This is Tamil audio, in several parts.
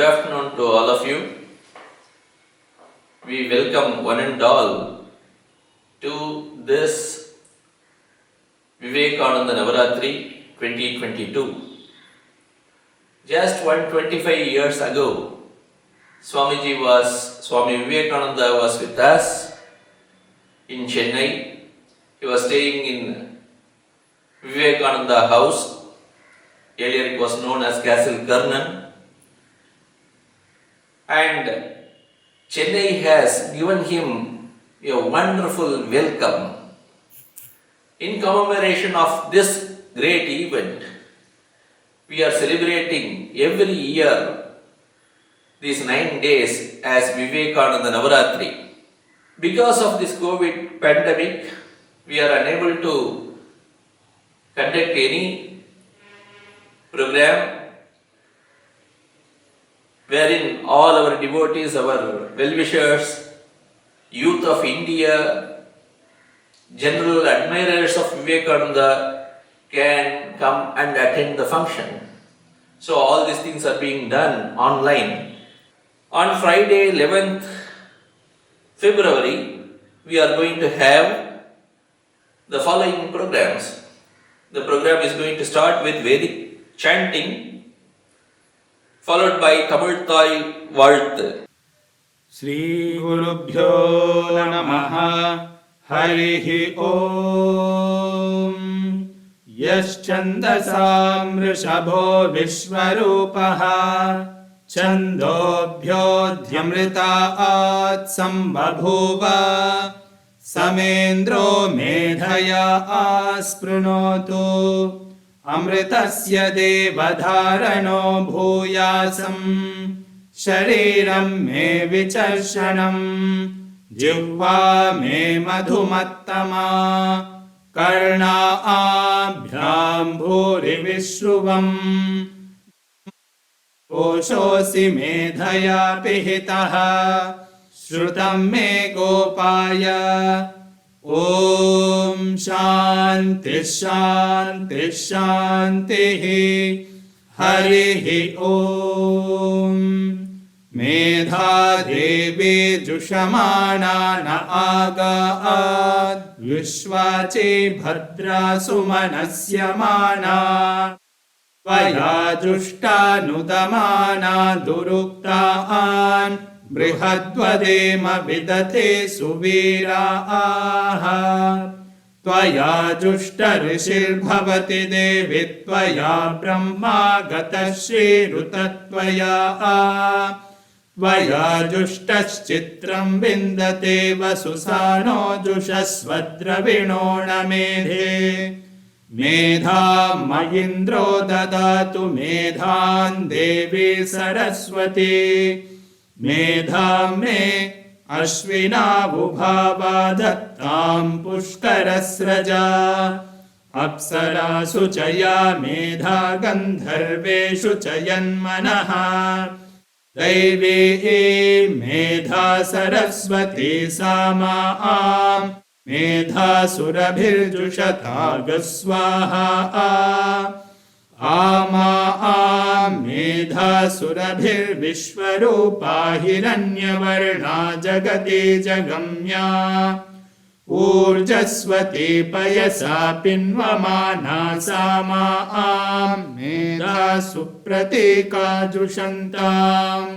afternoon to all of you. We welcome one and all to this Vivekananda Navaratri 2022. Just 125 years ago, Swami Vivekananda was with us in Chennai. He was staying in Vivekananda House. Earlier it was known as Castle Karnan. And Chennai has given him a wonderful welcome. In commemoration of this great event, we are celebrating every year these 9 days as Vivekananda Navaratri. Because of this COVID pandemic, we are unable to conduct any program wherein all our devotees, our well-wishers, youth of India, general admirers of Vivekananda can come and attend the function. So all these things are being done online. On Friday, 11th February, we are going to have the following programs. The program is going to start with Vedic chanting, followed by Tamil Thai Varth. Sri Gurubhyo Namaha Harihi Om Yaschandasam Rishabho Vishwarupaha Chandobhyodhyamritaat Sambhabhuva Samendro Medhaya Asprunotu Amritasya devadharano bhuyasam Shariram me vicharshanam Jihva me madhumattama Karna abhyam bhuri vishruvam Koshosi medhaya pihitaha Shrutam me gopaya Om Shanti Shanti Shanti Harihi Om Medha Devi Jushamana Na Agaad Vishwache Bhadra Sumanasya Mana Vaya Jushta Nudamana Duruktaan Brihadvadema vidate suvira aha Tvaya jushta rishir bhavati devi Tvaya brahma gata shri rutatvaya aha Tvaya jushtas chitram vindate vasusano jushasvadravino namedhe Medha mayindro dadatu medhan devi saraswati Medha me ashvina vubhava dattam pushkarasraja Apsara suchaya medha gandharveshu chayanmanaha Daivi medha saraswati sama'am Medha surabhirjushata gaswaha Ama medha surabhir vishwarupa hiranyavarna jagati jagamya Urjasvati payasa pinvamana sama medha supratika jushantam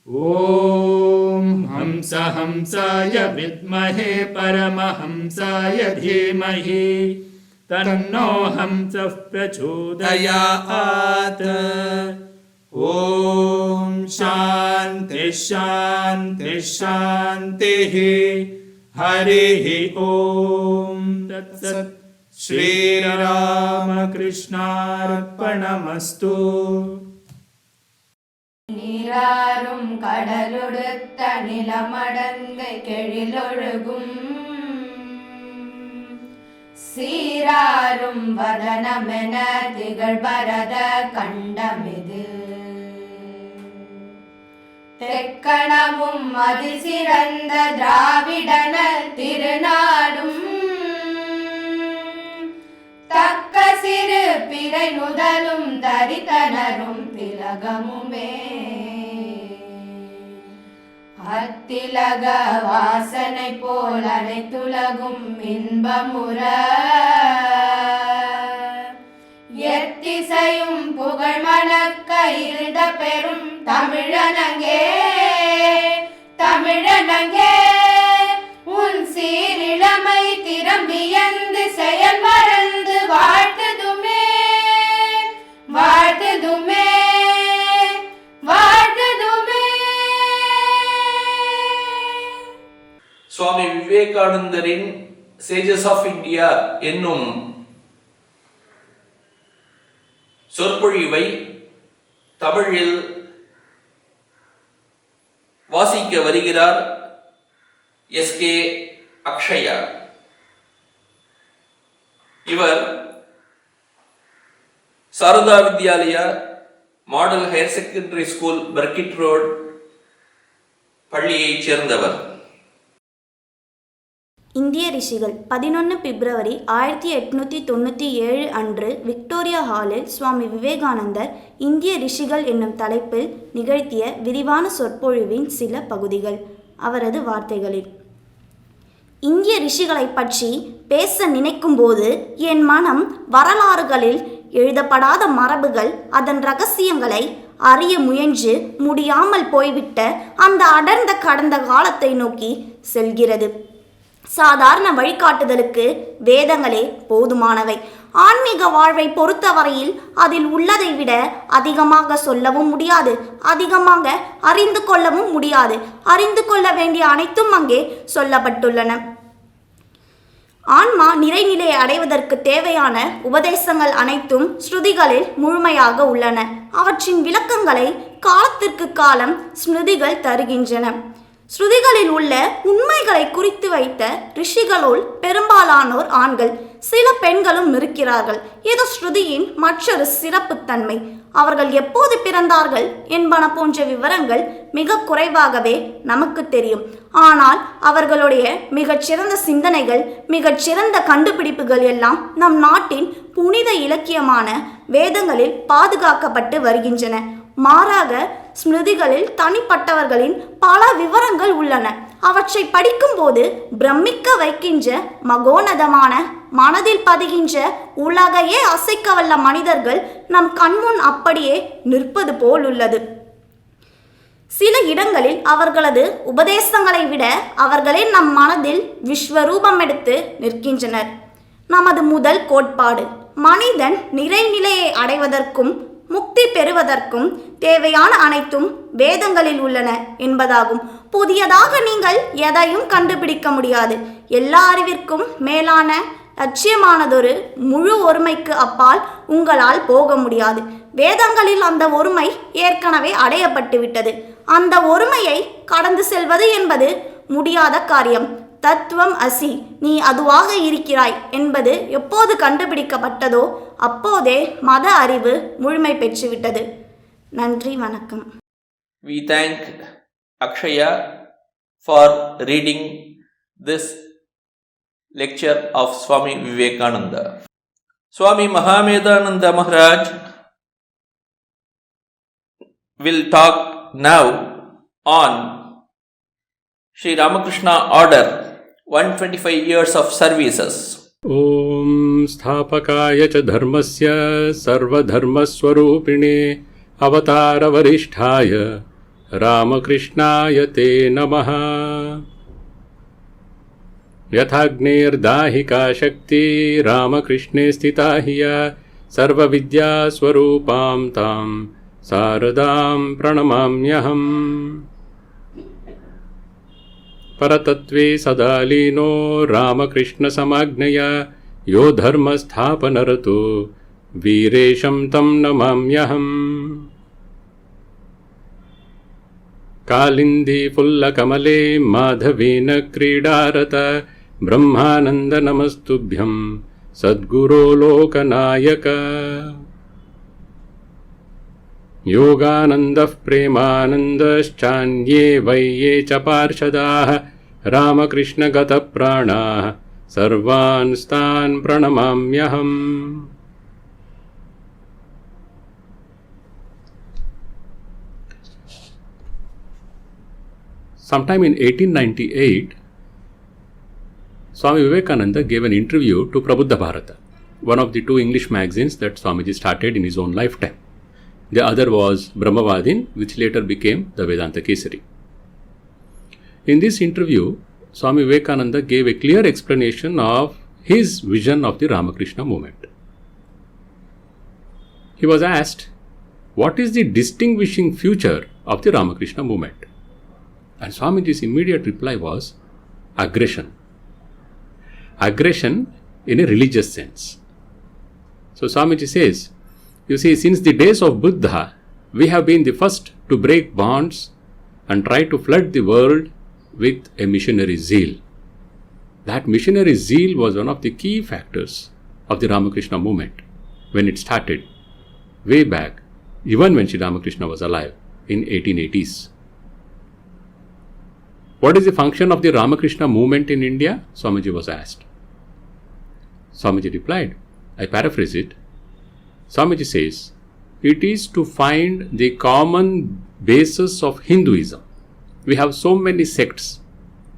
Om hamsa hamsaya vidmahe paramahamsaya dhimahi Tanno hamsah prachodayat Om Shanti Shanti Shanti Harihi Om Tat Sat Shri Ramakrishna Arpanamastu Nirarum kadaludutta nilamadanga kelilolugum Sirarum vadanamena tigalbarada kandamidu Tekkanamum adisiranda dravidana tirunadum Takkasiru pirai nudalum daritanarum tilagamume அத்திலக வாசனை போல் அனைத்துலகும் இன்பமுற எத்திசையும் புகழ் மணக்க இருந்த பெரும் தமிழனங்கே தமிழனங்கே உன் சீரிழமை திறம்பியந்து செயல் மறந்து வாழ்த்துதுமே வாழ்த்துதுமே வாழ்த்துதுமே. சுவாமி விவேகானந்தரின் சேஜஸ் ஆஃப் இந்தியா என்னும் சொற்பொழிவை தமிழில் வாசிக்க வருகிறார் எஸ்.கே. அக்ஷயா. இவர் Sharada Vidyalaya model higher secondary school Burkit road பள்ளியைச் சேர்ந்தவர். இந்திய ரிஷிகள் 11 பிப்ரவரி 1897 அன்று விக்டோரியா ஹாலில் சுவாமி விவேகானந்தர் இந்திய ரிஷிகள் என்னும் தலைப்பில் நிகழ்த்திய விரிவான சொற்பொழிவின் சில பகுதிகள். அவரது வார்த்தைகளில்: இந்திய ரிஷிகளை பற்றி பேச நினைக்கும்போது என் மனம் வரலாறுகளில் எழுதப்படாத மரபுகள், அதன் இரகசியங்களை அறிய முயன்று முடியாமல் போய்விட்ட அந்த அடர்ந்த கடந்த காலத்தை நோக்கி செல்கிறது. சாதாரண வழிகாட்டுதலுக்கு வேதங்களே போதுமானவை. ஆன்மீக வாழ்வை பொறுத்தவரையில் அதில் உள்ளதை விட அதிகமாக சொல்லவும் முடியாது, அதிகமாக அறிந்து கொள்ளவும் முடியாது. அறிந்து கொள்ள வேண்டிய அனைத்தும் அங்கே சொல்லப்பட்டுள்ளன. ஆன்மா நிறைநிலையை அடைவதற்கு தேவையான உபதேசங்கள் அனைத்தும் ஸ்ருதிகளில் முழுமையாக உள்ளன. அவற்றின் விளக்கங்களை காலத்திற்கு காலம் ஸ்மிருதிகள் தருகின்றன. ஸ்ருதிகளில் உள்ள உண்மைகளை குறித்து வைத்த ரிஷிகளுள் பெரும்பாலானோர் ஆண்கள், சில பெண்களும் இருக்கிறார்கள். இது ஸ்ருதியின் மற்றொரு சிறப்புத்தன்மை. அவர்கள் எப்போது பிறந்தார்கள் என்பன போன்ற விவரங்கள் மிக குறைவாகவே நமக்கு தெரியும். ஆனால் அவர்களுடைய மிகச்சிறந்த சிந்தனைகள், மிகச்சிறந்த கண்டுபிடிப்புகள் எல்லாம் நம் நாட்டின் புனித இலக்கியமான வேதங்களில் பாதுகாக்கப்பட்டு வருகின்றன. மாறாக ஸ்மிருதிகளில் தனிப்பட்டவர்களின் பல விவரங்கள் உள்ளன. அவற்றை படிக்கும்போது பிரமிக்க வைக்கின்ற, மகோனதமான, மனதில் பதிகின்ற, உலகையே அசைக்கவல்ல மனிதர்கள் நம் கண்முன் அப்படியே நிற்பது போல் உள்ளது. சில இடங்களில் அவர்களது உபதேசங்களை விட அவர்களே நம் மனதில் விஸ்வரூபம் எடுத்து நிற்கின்றனர். நமது முதல் கோட்பாடு மனிதன் நிறைநிலையை அடைவதற்கும் முக்தி பெறுவதற்கும் தேவையான அனைத்தும் வேதங்களில் உள்ளன என்பதாகும். புதியதாக நீங்கள் எதையும் கண்டுபிடிக்க முடியாது. எல்லா அறிவிற்கும் மேலான லட்சியமானதொரு முழு ஒருமைக்கு அப்பால் உங்களால் போக முடியாது. வேதங்களில் அந்த ஒருமை ஏற்கனவே அடையப்பட்டுவிட்டது. அந்த ஒருமையை கடந்து செல்வது என்பது முடியாத காரியம். தத்துவம் அசி, நீ அதுவாக இருக்கிறாய் என்பது எப்போது கண்டுபிடிக்கப்பட்டதோ அப்போதே மத அறிவு முழுமை பெற்றுவிட்டது. நன்றி, வணக்கம். We thank Akshaya for reading this lecture of Swami Vivekananda. Swami Mahamedananda Maharaj will talk now on Sri Ramakrishna Order 125 years of services. ॐ स्थापकाय च धर्मस्य सर्वधर्मस्वरूपिणे अवतारवरिष्ठाय रामकृष्णाय ते नमः। यथाग्नेर्दाहिका शक्ति रामकृष्णे स्थिता ह्य सर्वविद्यास्वरूपां तां शारदां प्रणमाम्यहम्। परतत्वे सदा लीनो रामकृष्णसमाज्ञया यो धर्मस्थापनरतो वीरेशं तं नमाम्यहम्। कालिन्दीफुल्लकमले माधवेन क्रीडारत ब्रह्मानन्द नमस्तुभ्यं सद्गुरो लोकनायक। योगानन्दः प्रेमानन्दश्चान्ये वै ये च पार्षदाः रामकृष्णगतप्राणाः सर्वान् तान् प्रणमाम्यहम्। sometime in 1898, Swami Vivekananda gave an interview to Prabuddha Bharata, one of the two English magazines that Swamiji started in his own lifetime. The other was Brahmavadin, which later became the Vedanta Kesari. In this interview, Swami Vivekananda gave a clear explanation of his vision of the Ramakrishna movement. He was asked, what is the distinguishing feature of the Ramakrishna movement? And Swamiji's immediate reply was aggression. Aggression in a religious sense. So Swamiji says, you see, since the days of Buddha, we have been the first to break bonds and try to flood the world with a missionary zeal. That missionary zeal was one of the key factors of the Ramakrishna movement when it started way back, even when Sri Ramakrishna was alive in 1880s. What is the function of the Ramakrishna movement in India? Swamiji was asked. Swamiji replied, I paraphrase it. Swamiji says, it is to find the common basis of Hinduism. We have so many sects,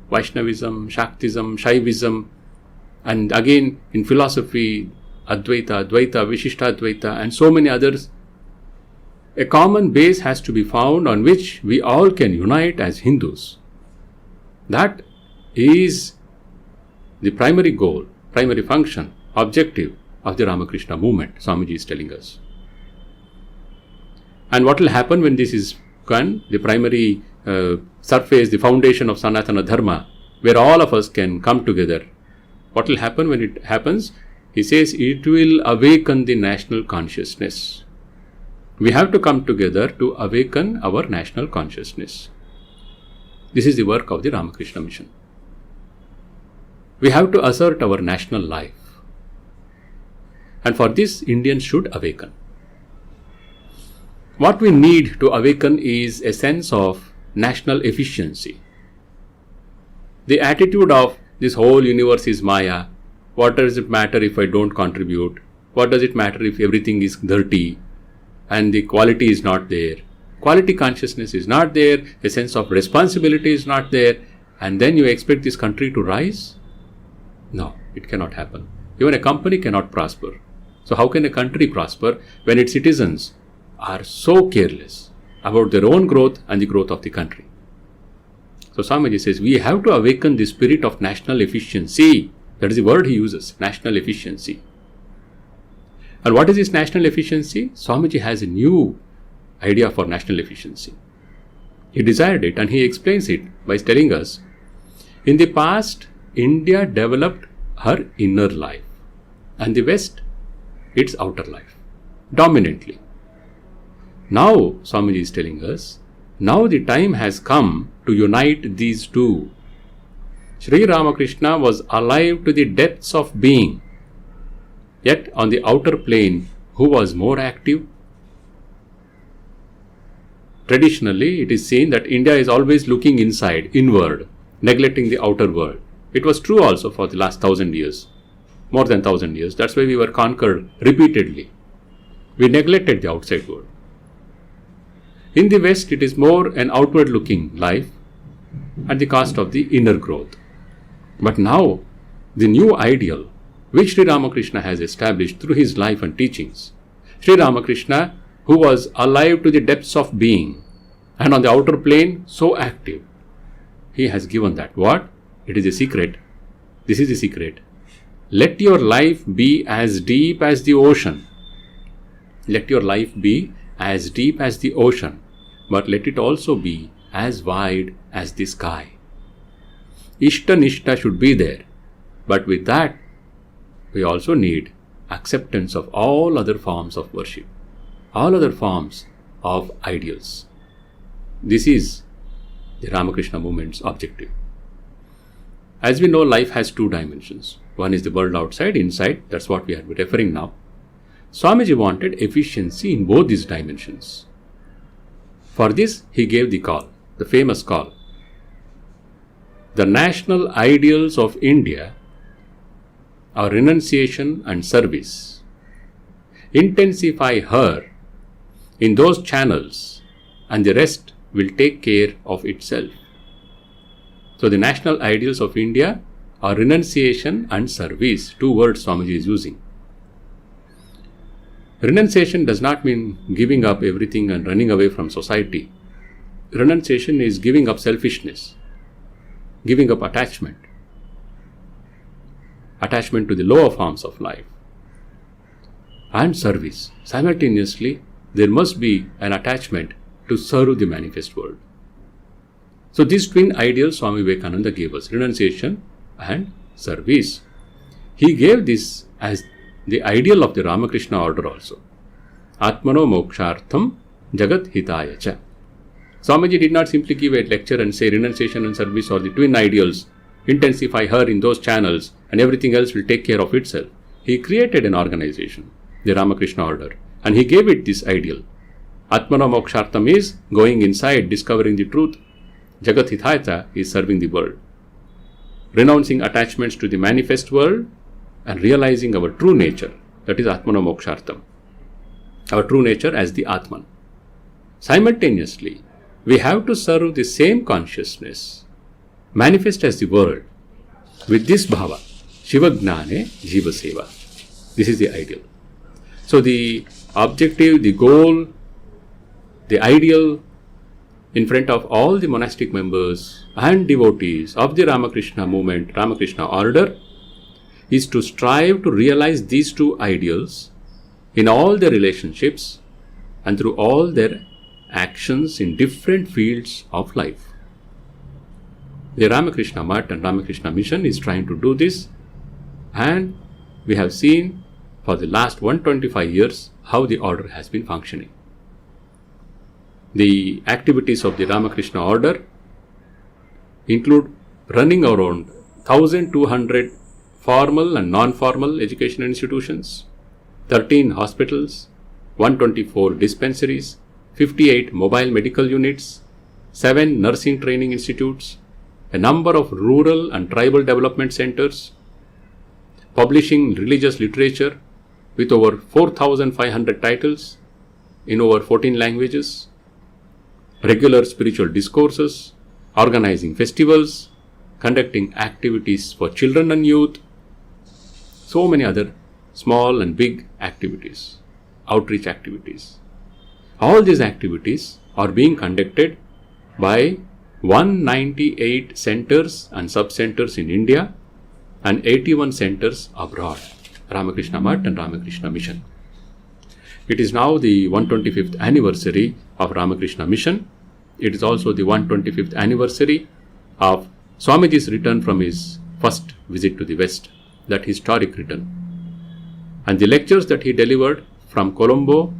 Vaishnavism, Shaktism, Shaivism, and again in philosophy, Advaita, Dvaita, Vishishtadvaita, and so many others. A common base has to be found on which we all can unite as Hindus. That is the primary goal, primary function, objective of the Ramakrishna movement, Swamiji is telling us. And what will happen when this is done? The primary surface, the foundation of Sanatana Dharma, where all of us can come together. What will happen when it happens? He says it will awaken the national consciousness. We have to come together to awaken our national consciousness. This is the work of the Ramakrishna mission. We have to assert our national life. And for this, Indians should awaken. What we need to awaken is a sense of national efficiency. The attitude of this whole universe is Maya. What does it matter if I don't contribute? What does it matter if everything is dirty and the quality is not there? Quality consciousness is not there. A sense of responsibility is not there. And then you expect this country to rise? No, it cannot happen. Even a company cannot prosper. So how can a country prosper when its citizens are so careless about their own growth and the growth of the country? So Swamiji says we have to awaken the spirit of national efficiency. That is the word he uses, national efficiency. And what is this national efficiency? Swamiji has a new idea for national efficiency. He desired it and he explains it by telling us, in the past, India developed her inner life and the West its outer life, dominantly. Now, Swamiji is telling us, now the time has come to unite these two. Sri Ramakrishna was alive to the depths of being, yet on the outer plane, who was more active? Traditionally, it is seen that India is always looking inside, inward, neglecting the outer world. It was true also for the last 1,000 years. More than 1,000 years. That's why we were conquered repeatedly. We neglected the outside world. In the West, it is more an outward-looking life at the cost of the inner growth. But now, the new ideal which Sri Ramakrishna has established through his life and teachings, Sri Ramakrishna, who was alive to the depths of being and on the outer plane so active, he has given that. What? It is a secret. This is the secret. Let your life be as deep as the ocean. Let your life be as deep as the ocean, but let it also be as wide as the sky. Ishta Nishta should be there, but with that, we also need acceptance of all other forms of worship, all other forms of ideals. This is the Ramakrishna movement's objective. As we know, life has two dimensions. One is the world outside, inside. That's what we are referring now. Swamiji wanted efficiency in both these dimensions. For this, he gave the call, the famous call. The national ideals of India are renunciation and service. Intensify her in those channels and the rest will take care of itself. So the national ideals of India are renunciation and service, two words Swamiji is using. Renunciation does not mean giving up everything and running away from society. Renunciation is giving up selfishness, giving up attachment to the lower forms of life, and service. Simultaneously, there must be an attachment to serve the manifest world. So these twin ideals Swami Vivekananda gave us, renunciation and service. He gave this as the ideal of the Ramakrishna order also. Atmano mokshartham jagat hitaya cha. Swamiji did not simply give a lecture and say renunciation and service are the twin ideals, intensify her in those channels and everything else will take care of itself. He created an organization, the Ramakrishna order, and he gave it this ideal. Atmano mokshartham is going inside, discovering the truth. Jagat hitaya is serving the world, renouncing attachments to the manifest world and realizing our true nature, that is Atmano mokshartham, our true nature as the Atman. Simultaneously, we have to serve the same consciousness, manifest as the world, with this bhava, Shiva Gnane Jiva Seva. This is the ideal. So the objective, the goal, the ideal in front of all the monastic members and devotees of the Ramakrishna movement, Ramakrishna order, is to strive to realize these two ideals in all their relationships and through all their actions in different fields of life. The Ramakrishna Math and Ramakrishna Mission is trying to do this, and we have seen for the last 125 years how the order has been functioning. The activities of the Ramakrishna order include running around 1,200 formal and non-formal education institutions, 13 hospitals, 124 dispensaries, 58 mobile medical units, 7 nursing training institutes, a number of rural and tribal development centers, publishing religious literature with over 4,500 titles in over 14 languages, regular spiritual discourses, organizing festivals, conducting activities for children and youth, so many other small and big activities, outreach activities. All these activities are being conducted by 198 centers and sub-centers in India and 81 centers abroad, Ramakrishna Math and Ramakrishna Mission. It is now the 125th anniversary of Ramakrishna Mission. It is also the 125th anniversary of Swamiji's return from his first visit to the West, that historic return. And the lectures that he delivered from Colombo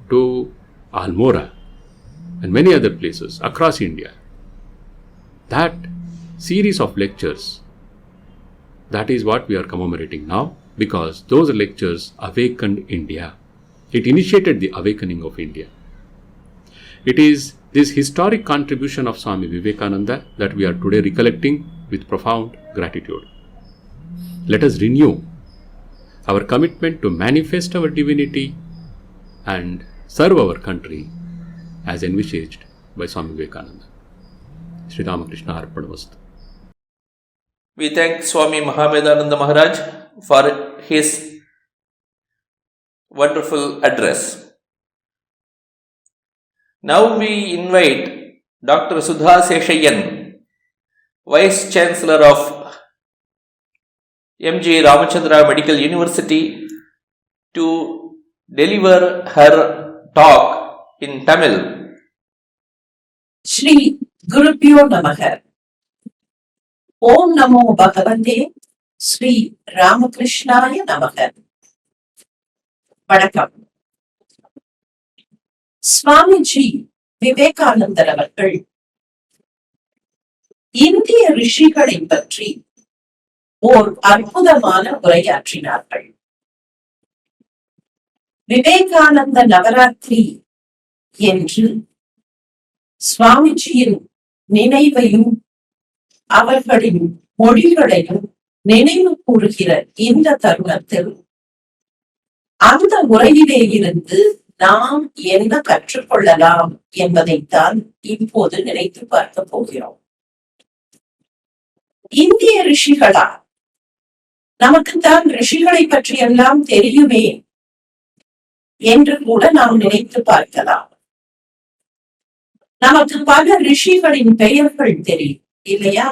to Almora and many other places across India, that series of lectures, that is what we are commemorating now, because those lectures awakened India. It initiated the awakening of India. It is this historic contribution of Swami Vivekananda that we are today recollecting with profound gratitude. Let us renew our commitment to manifest our divinity and serve our country as envisaged by Swami Vivekananda. Sri Ramakrishna Arpanavastu. We thank Swami Vivekananda Maharaj for his wonderful address. Now we invite Dr. Sudha Seshayan, Vice Chancellor of M.G. Ramachandra Medical University, to deliver her talk in Tamil. Shri Gurubhyo Namaha. Om Namo Bhagavate Sri Ramakrishnaya Namaha. Vanakkam. Swamiji Vivekananda அவர்கள் இந்திய ரிஷிகளை பற்றி ஓர் அற்புதமான உரையாற்றினார்கள். விவேகானந்த நவராத்திரி என்று சுவாமிஜியின் நினைவையும் அவர்களின் மொழிகளையும் நினைவு கூறுகிற இந்த தருணத்தில் அந்த உரையிலே இருந்து நாம் என்ன கற்றுக்கொள்ளலாம் என்பதைத்தான் இப்போது நினைத்து பார்க்க போகிறோம். இந்திய ரிஷிகளா? நமக்குத்தான் ரிஷிகளை பற்றி எல்லாம் தெரியுமே என்று கூட நாம் நினைத்து பார்க்கலாம். நமக்கு பல ரிஷிகளின் பெயர்கள் தெரியும் இல்லையா?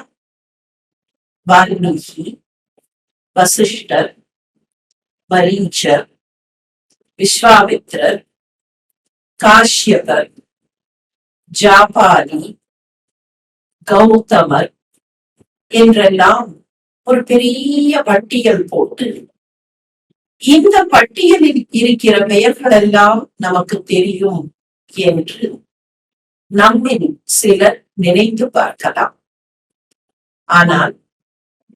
வால்மீகி, வசிஷ்டர், மரீச்சர், விஸ்வாமித்திரர், காஷ்யபர், ஜாபாலி, கௌதமர் என்றெல்லாம் ஒரு பெரிய பட்டியல் போட்டு இந்த பட்டியலில் இருக்கிற பெயர்கள் எல்லாம் நமக்கு தெரியும் என்று நம்மில் சிலர் நினைத்து பார்க்கலாம். ஆனால்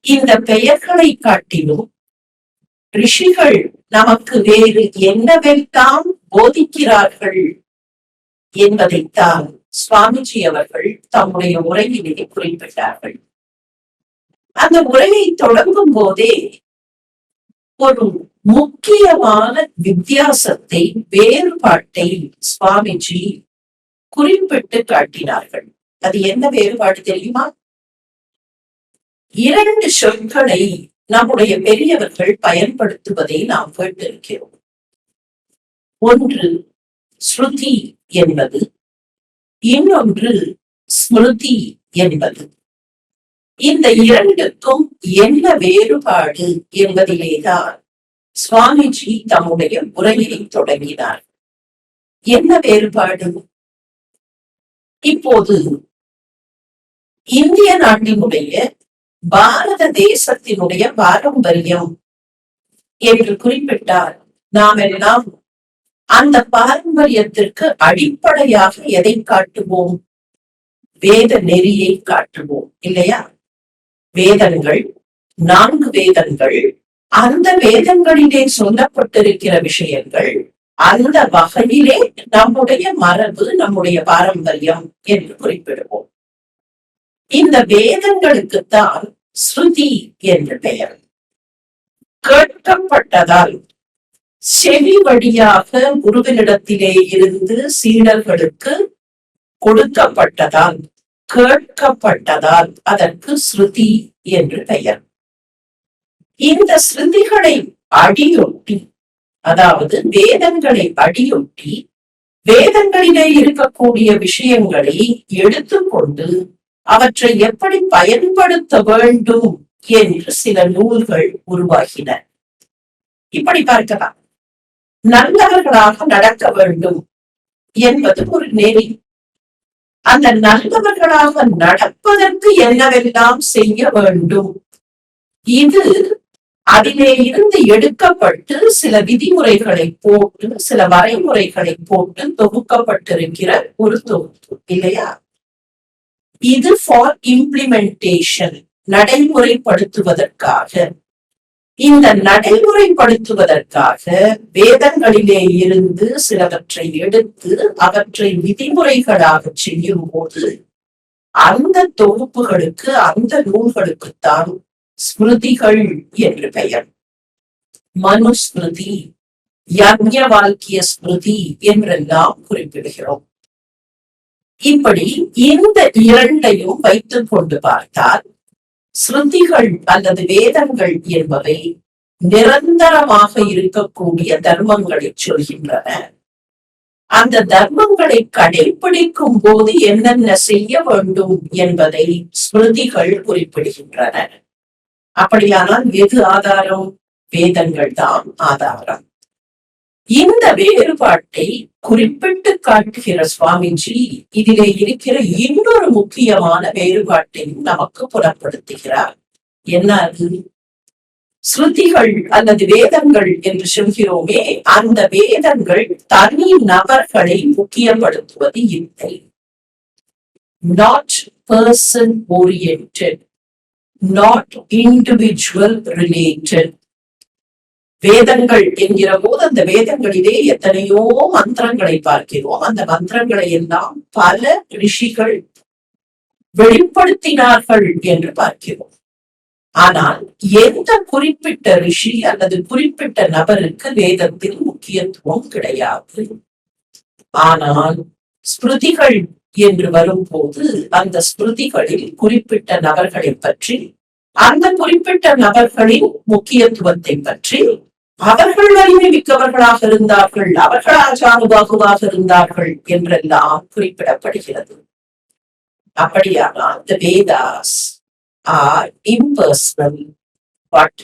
இந்த பெயர்களை காட்டிலும் ரிஷிகள் நமக்கு வேறு என்னவெல்லாம் போதிக்கிறார்கள் என்பதைத்தான் சுவாமிஜி அவர்கள் தம்முடைய உரையிலே குறிப்பிட்டார்கள். அந்த உரையை தொடங்கும் போதே ஒரு முக்கியமான வித்தியாசத்தை, வேறுபாட்டை சுவாமிஜி குறிப்பிட்டு காட்டினார்கள். அது என்ன வேறுபாடு தெரியுமா? இரண்டு சொற்களை நம்முடைய பெரியவர்கள் பயன்படுத்துவதை நாம் கேட்டிருக்கிறோம். ஒன்று ஸ்ருதி என்பது, இன்னொன்று ஸ்மிருதி என்பது. இந்த இரண்டுக்கும் என்ன வேறுபாடு என்பதிலேதான் சுவாமிஜி தம்முடைய உரையை தொடங்கினார். என்ன வேறுபாடு? இப்போது இந்திய நாட்டினுடைய, பாரத தேசத்தினுடைய பாரம்பரியம் என்று குறிப்பிட்டால் நாம் எல்லாம் அந்த பாரம்பரியத்திற்கு அடிப்படையாக எதை காட்டுவோம்? வேத நெறியை காட்டுவோம் இல்லையா? வேதங்கள், 4 வேதங்கள், அந்த வேதங்களிலே சொல்லப்பட்டிருக்கிற விஷயங்கள் அந்த வகையிலே நம்முடைய மரபு, நம்முடைய பாரம்பரியம் என்று குறிப்பிடுவோம். இந்த வேதங்களுக்குத்தான் ஸ்ருதி என்று பெயர். கேட்கப்பட்டதால், செவி வழியாக குருவினிடத்திலே இருந்து சீடர்களுக்கு கொடுக்கப்பட்டதால், கேட்கப்பட்டதால் அதற்கு ஸ்ருதி என்று பெயர். இந்த ஸ்ருதிகளை அடியொட்டி, அதாவது வேதங்களை அடியொட்டி, வேதங்களிலே இருக்கக்கூடிய விஷயங்களை எடுத்துக்கொண்டு அவற்றை எப்படி பயன்படுத்த வேண்டும் என்று சில நூல்கள் உருவாகின. இப்படி பார்க்கலாம். நல்லவர்களாக நடக்க வேண்டும் என்பது ஒரு நெறி. அந்த நல்லவர்களாக நடப்பதற்கு என்னவெல்லாம் செய்ய வேண்டும், இது அதிலே இருந்து எடுக்கப்பட்டு சில விதிமுறைகளை போட்டு, சில வரைமுறைகளை போட்டு தொகுக்கப்பட்டிருக்கிற ஒரு தொகுப்பு இல்லையா? இது ஃபார் இம்ப்ளிமெண்டேஷன், நடைமுறைப்படுத்துவதற்காக. இந்த நடைமுறைப்படுத்துவதற்காக வேதங்களிலே இருந்து சிலவற்றை எடுத்து அவற்றை விதிமுறைகளாக செய்யும் போது அந்த தொகுப்புகளுக்கு, அந்த நூல்களுக்குத்தான் ஸ்மிருதிகள் என்று பெயர். மனுஸ்மிருதி, யக்ஞவால்கிய ஸ்மிருதி என்றெல்லாம் குறிப்பிடுகிறோம். இப்படி இந்த இரண்டையும் வைத்துக் கொண்டு பார்த்தால், ஸ்ருதிகள் அல்லது வேதங்கள் என்பவை நிரந்தரமாக இருக்கக்கூடிய தர்மங்களை சொல்கின்றன. அந்த தர்மங்களை கடைபிடிக்கும் போது என்னென்ன செய்ய வேண்டும் என்பதை ஸ்மிருதிகள் குறிப்பிடுகின்றன. அப்படியானால் எது ஆதாரம்? வேதங்கள் தான் ஆதாரம். இந்த வேறுபாட்டை குறிப்பிட்டு காட்டுகிற சுவாமிஜி இதிலே இருக்கிற இன்னொரு முக்கியமான வேறுபாட்டையும் நமக்கு புலப்படுத்துகிறார். என்ன அது? ஸ்ருதிகள் அல்லது வேதங்கள் என்று சொல்கிறோமே, அந்த வேதங்கள் தனி நபர்களை முக்கியப்படுத்துவது இல்லை. Not person oriented, not individual related. வேதங்கள் என்கிற போது அந்த வேதங்களிலே எத்தனையோ மந்திரங்களை பார்க்கிறோம். அந்த மந்திரங்களை எல்லாம் பல ரிஷிகள் வெளிப்படுத்தினார்கள் என்று பார்க்கிறோம். ஆனால் எந்த குறிப்பிட்ட ரிஷி அல்லது குறிப்பிட்ட நபருக்கு வேதத்தில் முக்கியத்துவம் கிடையாது. ஆனால் ஸ்மிருதிகள் என்று வரும்போது அந்த ஸ்மிருதிகளில் குறிப்பிட்ட நபர்களை பற்றி அந்த குறிப்பிட்ட நபர்களின் முக்கியத்துவத்தை பற்றி, அவர்கள் வலிமை மிக்கவர்களாக இருந்தார்கள், அவர்கள் ஆச்சானுபாகுவாக இருந்தார்கள் என்றெல்லாம் குறிப்பிடப்படுகிறது. அப்படியானால் the Vedas are impersonal, but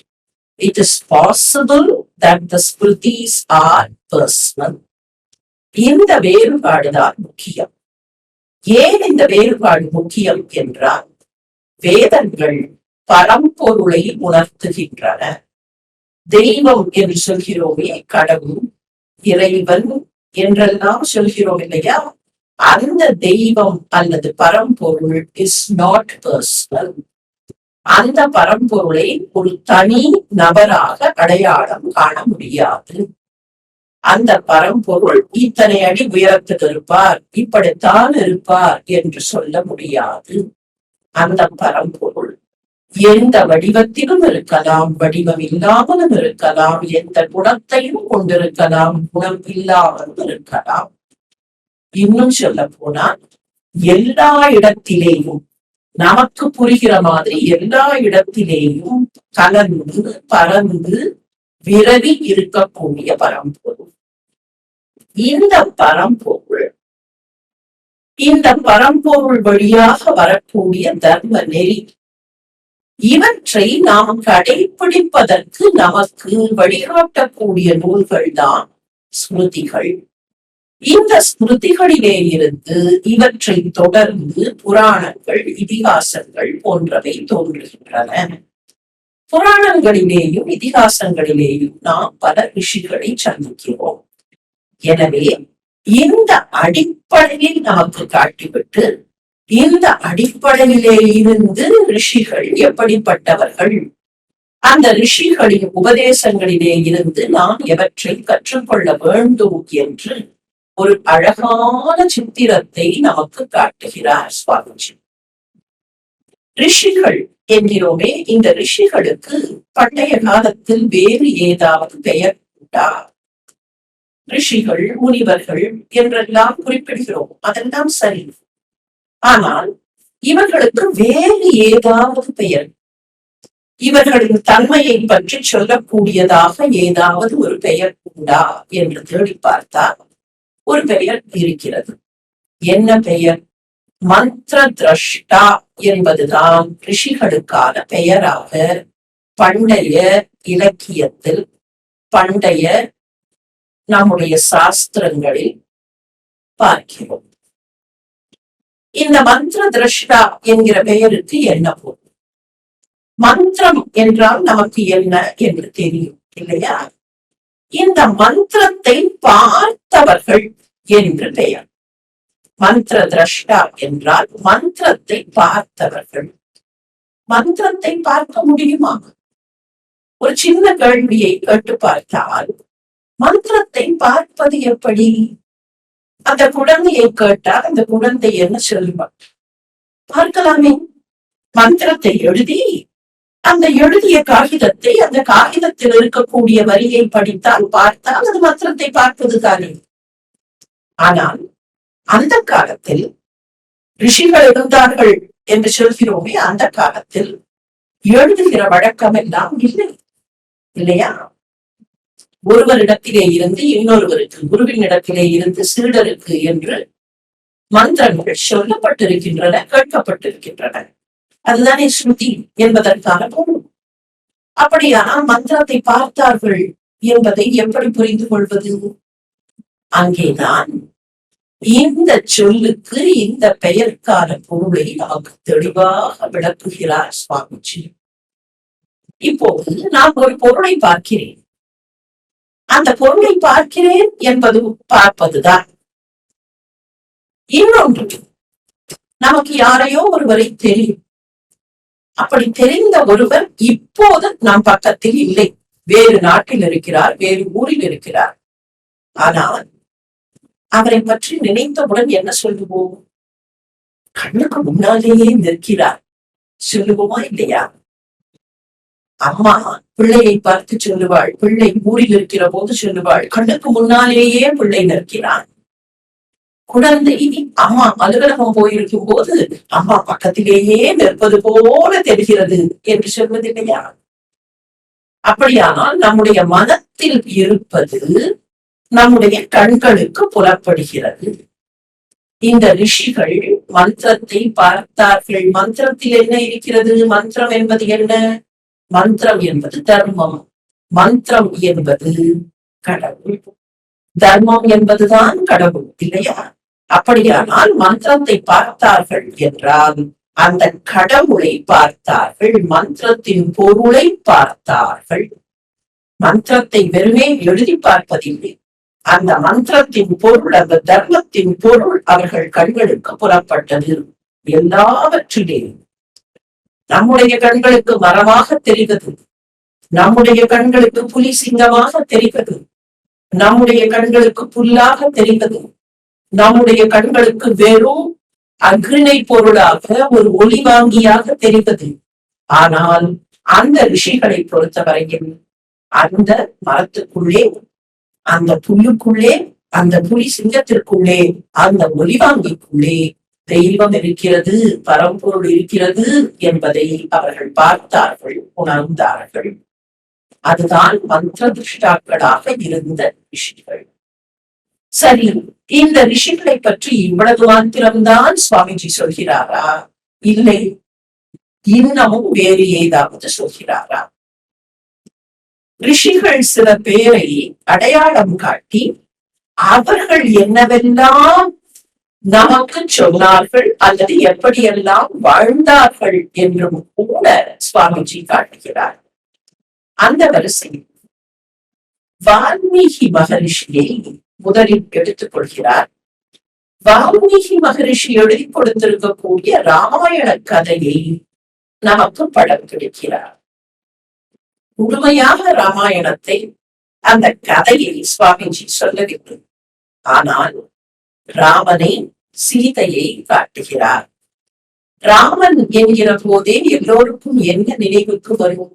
it is possible that the Smritis are personal. இந்த வேறுபாடுதான் முக்கியம். ஏன் இந்த வேறுபாடு முக்கியம் என்றால், வேதங்கள் பரம்பொருளை உணர்த்துகின்றன. தெய்வம் என்று சொல்கிறோமே, கடவுள், இறைவன் என்றெல்லாம் சொல்கிறோம் இல்லையா? அந்த தெய்வம் அல்லது பரம்பொருள் இஸ் நாட் பர்சனல். அந்த பரம்பொருளை ஒரு தனி நபராக அடையாளம் காண முடியாது. அந்த பரம்பொருள் இத்தனை அடி உயரத்துக்கு இருப்பார், இப்படித்தான் இருப்பார் என்று சொல்ல முடியாது. அந்த பரம்பொருள் எந்த வடிவத்திலும் இருக்கலாம், வடிவம் இல்லாமலும் இருக்கலாம், எந்த குணத்தையும் கொண்டிருக்கலாம், குணம் இல்லாமலும் இருக்கலாம். இன்னும் சொல்ல போனால், எல்லா இடத்திலேயும் நமக்கு புரிகிற மாதிரி எல்லா இடத்திலேயும் கலந்து பறந்து விரவி இருக்கக்கூடிய பரம்பொருள். இந்த பரம்பொருள் வழியாக வரக்கூடிய தர்ம நெறி, இவற்றை நாம் கடைபிடிப்பதற்கு நமக்கு வழிகாட்டக்கூடிய நூல்கள் தான் ஸ்மிருதிகள். இந்த ஸ்மிருதிகளிலே இருந்து இவற்றை தொடர்ந்து புராணங்கள், இதிகாசங்கள் போன்றவை தோன்றுகின்றன. புராணங்களிலேயும் இதிகாசங்களிலேயும் நாம் பல ரிஷிகளை சந்திக்கிறோம். எனவே இந்த அடிப்படையை நமக்கு காட்டிவிட்டு, இந்த அடிப்படையிலே இருந்து ரிஷிகள் எப்படிப்பட்டவர்கள், அந்த ரிஷிகளின் உபதேசங்களிலே இருந்து நாம் எவற்றை கற்றுக்கொள்ள வேண்டும் என்று ஒரு அழகான சித்திரத்தை நமக்கு காட்டுகிறார் சுவாமிஜி. ரிஷிகள் என்கிறோமே, இந்த ரிஷிகளுக்கு பண்டைய காலத்தில் வேறு ஏதாவது பெயர் உண்டா? ரிஷிகள், முனிவர்கள் என்றெல்லாம் குறிப்பிடுகிறோம், அதெல்லாம் சரி. ஆனால் இவர்களுக்கு வேறு ஏதாவது பெயர், இவர்களின் தன்மையை பற்றி சொல்லக்கூடியதாக ஏதாவது ஒரு பெயர் உண்டா என்று தேடி பார்த்தால் ஒரு பெயர் இருக்கிறது. என்ன பெயர்? மந்திர திரஷ்டா என்பதுதான் ரிஷிகளுக்கான பெயராக பண்டைய இலக்கியத்தில், பண்டைய நம்முடைய சாஸ்திரங்களில் பார்க்கிறோம். இந்த மந்திர திரஷ்டா என்கிற பெயருக்கு என்ன பொருள்? மந்திரம் என்றால் நமக்கு என்ன என்று தெரியும் இல்லையா? இந்த மந்திரத்தை பார்த்தவர்கள் என்று பெயர். மந்திர திரஷ்டா என்றால் மந்திரத்தை பார்த்தவர்கள். மந்திரத்தை பார்க்க முடியுமா? ஒரு சின்ன கேள்வியை கேட்டு பார்த்தால், மந்திரத்தை பார்ப்பது எப்படி? அந்த குழந்தையை கேட்டால் அந்த குழந்தை என்ன சொல்லுவார்? பார்க்கலாமே. மந்திரத்தை எழுதி அந்த எழுதிய காகிதத்தை, அந்த காகிதத்தில் இருக்கக்கூடிய வரியை படித்தால், பார்த்தால் அது மந்திரத்தை பார்ப்பது தானே. ஆனால் அந்த காலத்தில் ரிஷிகள் இருந்தார்கள் என்று சொல்கிறோமே, அந்த காலத்தில் எழுதுகிற வழக்கம் எல்லாம் இல்லை இல்லையா? ஒருவரிடத்திலே இருந்து இன்னொருவருக்கு, குருவின் இடத்திலே இருந்து சீடருக்கு என்று மந்திரங்கள் சொல்லப்பட்டிருக்கின்றன, கேட்கப்பட்டிருக்கின்றன. அதுதானே ஸ்ருதி என்பதற்கான பொருள். அப்படியானால் மந்திரத்தை பார்த்தார்கள் என்பதை எப்படி புரிந்து கொள்வது? அங்கேதான் இந்த சொல்லுக்கு, இந்த பெயருக்கான பொருளை நமக்கு தெளிவாக விளக்குகிறார் சுவாமிஜி. இப்போது நான் ஒரு பொருளை பார்க்கிறேன். அந்த பொருளை பார்க்கிறேன் என்பது பார்ப்பதுதான். இன்னொன்று, நமக்கு யாரையோ ஒருவரை தெரியும். அப்படி தெரிந்த ஒருவர் இப்போது நம் பக்கத்தில் இல்லை, வேறு நாட்டில் இருக்கிறார், வேறு ஊரில் இருக்கிறார். ஆனால் அவரை பற்றி நினைத்தவுடன் என்ன சொல்லுவோம்? கண்ணுக்கு முன்னாலேயே நிற்கிறார் சொல்லுவோமா இல்லையா? அம்மா பிள்ளையை பார்த்து சொல்லுவாள், பிள்ளை ஊரில் இருக்கிற போது சொல்லுவாள், கண்ணுக்கு முன்னாலேயே பிள்ளை நிற்கிறான். குழந்தை அம்மா அலுவலகம் போயிருக்கும் போது அம்மா பக்கத்திலேயே நிற்பது போல தெரிகிறது என்று சொல்வதில்லையா? அப்படியானால் நம்முடைய மனத்தில் இருப்பது நம்முடைய கண்களுக்கு புலப்படுகிறது. இந்த ரிஷிகள் மந்திரத்தை பார்த்தார்கள். மந்திரத்தில் என்ன இருக்கிறது? மந்திரம் என்பது என்ன? மந்திரம் என்பது தர்மம், மந்திரம் என்பது கடவுள், தர்மம் என்பதுதான் கடவுள், இல்லையா? அப்படியானால் மந்திரத்தை பார்த்தார்கள் என்றால் அந்த கடவுளை பார்த்தார்கள், மந்திரத்தின் பொருளை பார்த்தார்கள். மந்திரத்தை வெறுமே எழுதி பார்ப்பதில்லை, அந்த மந்திரத்தின் பொருள், அந்த தர்மத்தின் பொருள் அவர்கள் கண்களுக்கு புறப்பட்டது. எல்லாவற்றிலே நம்முடைய கண்களுக்கு மரமாக தெரிவது, நம்முடைய கண்களுக்கு புலி சிங்கமாக தெரிவது, நம்முடைய கண்களுக்கு புல்லாக தெரிவது, நம்முடைய கண்களுக்கு வெறும் அக்னை பொருளாக ஒரு ஒளி வாங்கியாக தெரிவது. ஆனால் அந்த ரிஷிகளை பொறுத்தவரையில் அந்த மரத்துக்குள்ளே, அந்த புல்லுக்குள்ளே, அந்த புலி சிங்கத்திற்குள்ளே, அந்த ஒலிவாங்கிக்குள்ளே தெய்வம் இருக்கிறது, பரம்பொருள் இருக்கிறது என்பதை அவர்கள் பார்த்தார்கள், உணர்ந்தார்கள். அதுதான் மந்திர திருஷ்டாக்களாக இருந்த ரிஷிகள். சரி, இந்த ரிஷிகளை பற்றி இவ்வளவு மாத்திரம்தான் சுவாமிஜி சொல்கிறாரா? இல்லை, இன்னமும் வேறு ஏதாவது சொல்கிறாரா? ரிஷிகள் சில பேரை அடையாளம் காட்டி அவர்கள் என்னவெல்லாம் நமக்கு சொன்னார்கள் அல்லது எப்படியெல்லாம் வாழ்ந்தார்கள் என்றும் கூட சுவாமிஜி காட்டுகிறார். அந்த வரிசையில் வால்மீகி மகரிஷியை முதலில் எடுத்துக் கொள்கிறார். வால்மீகி மகரிஷி எழுதி கொடுத்திருக்கக்கூடிய ராமாயண கதையை நமக்கு படம் பிடிக்கிறார். முழுமையாக ராமாயணத்தை, அந்த கதையை சுவாமிஜி சொல்லவில்லை. ஆனால் ராமனை, சீதையை காட்டுகிறார். ராமன் என்கிற போதே எல்லோருக்கும் என்ன நினைவுக்கு வரும்?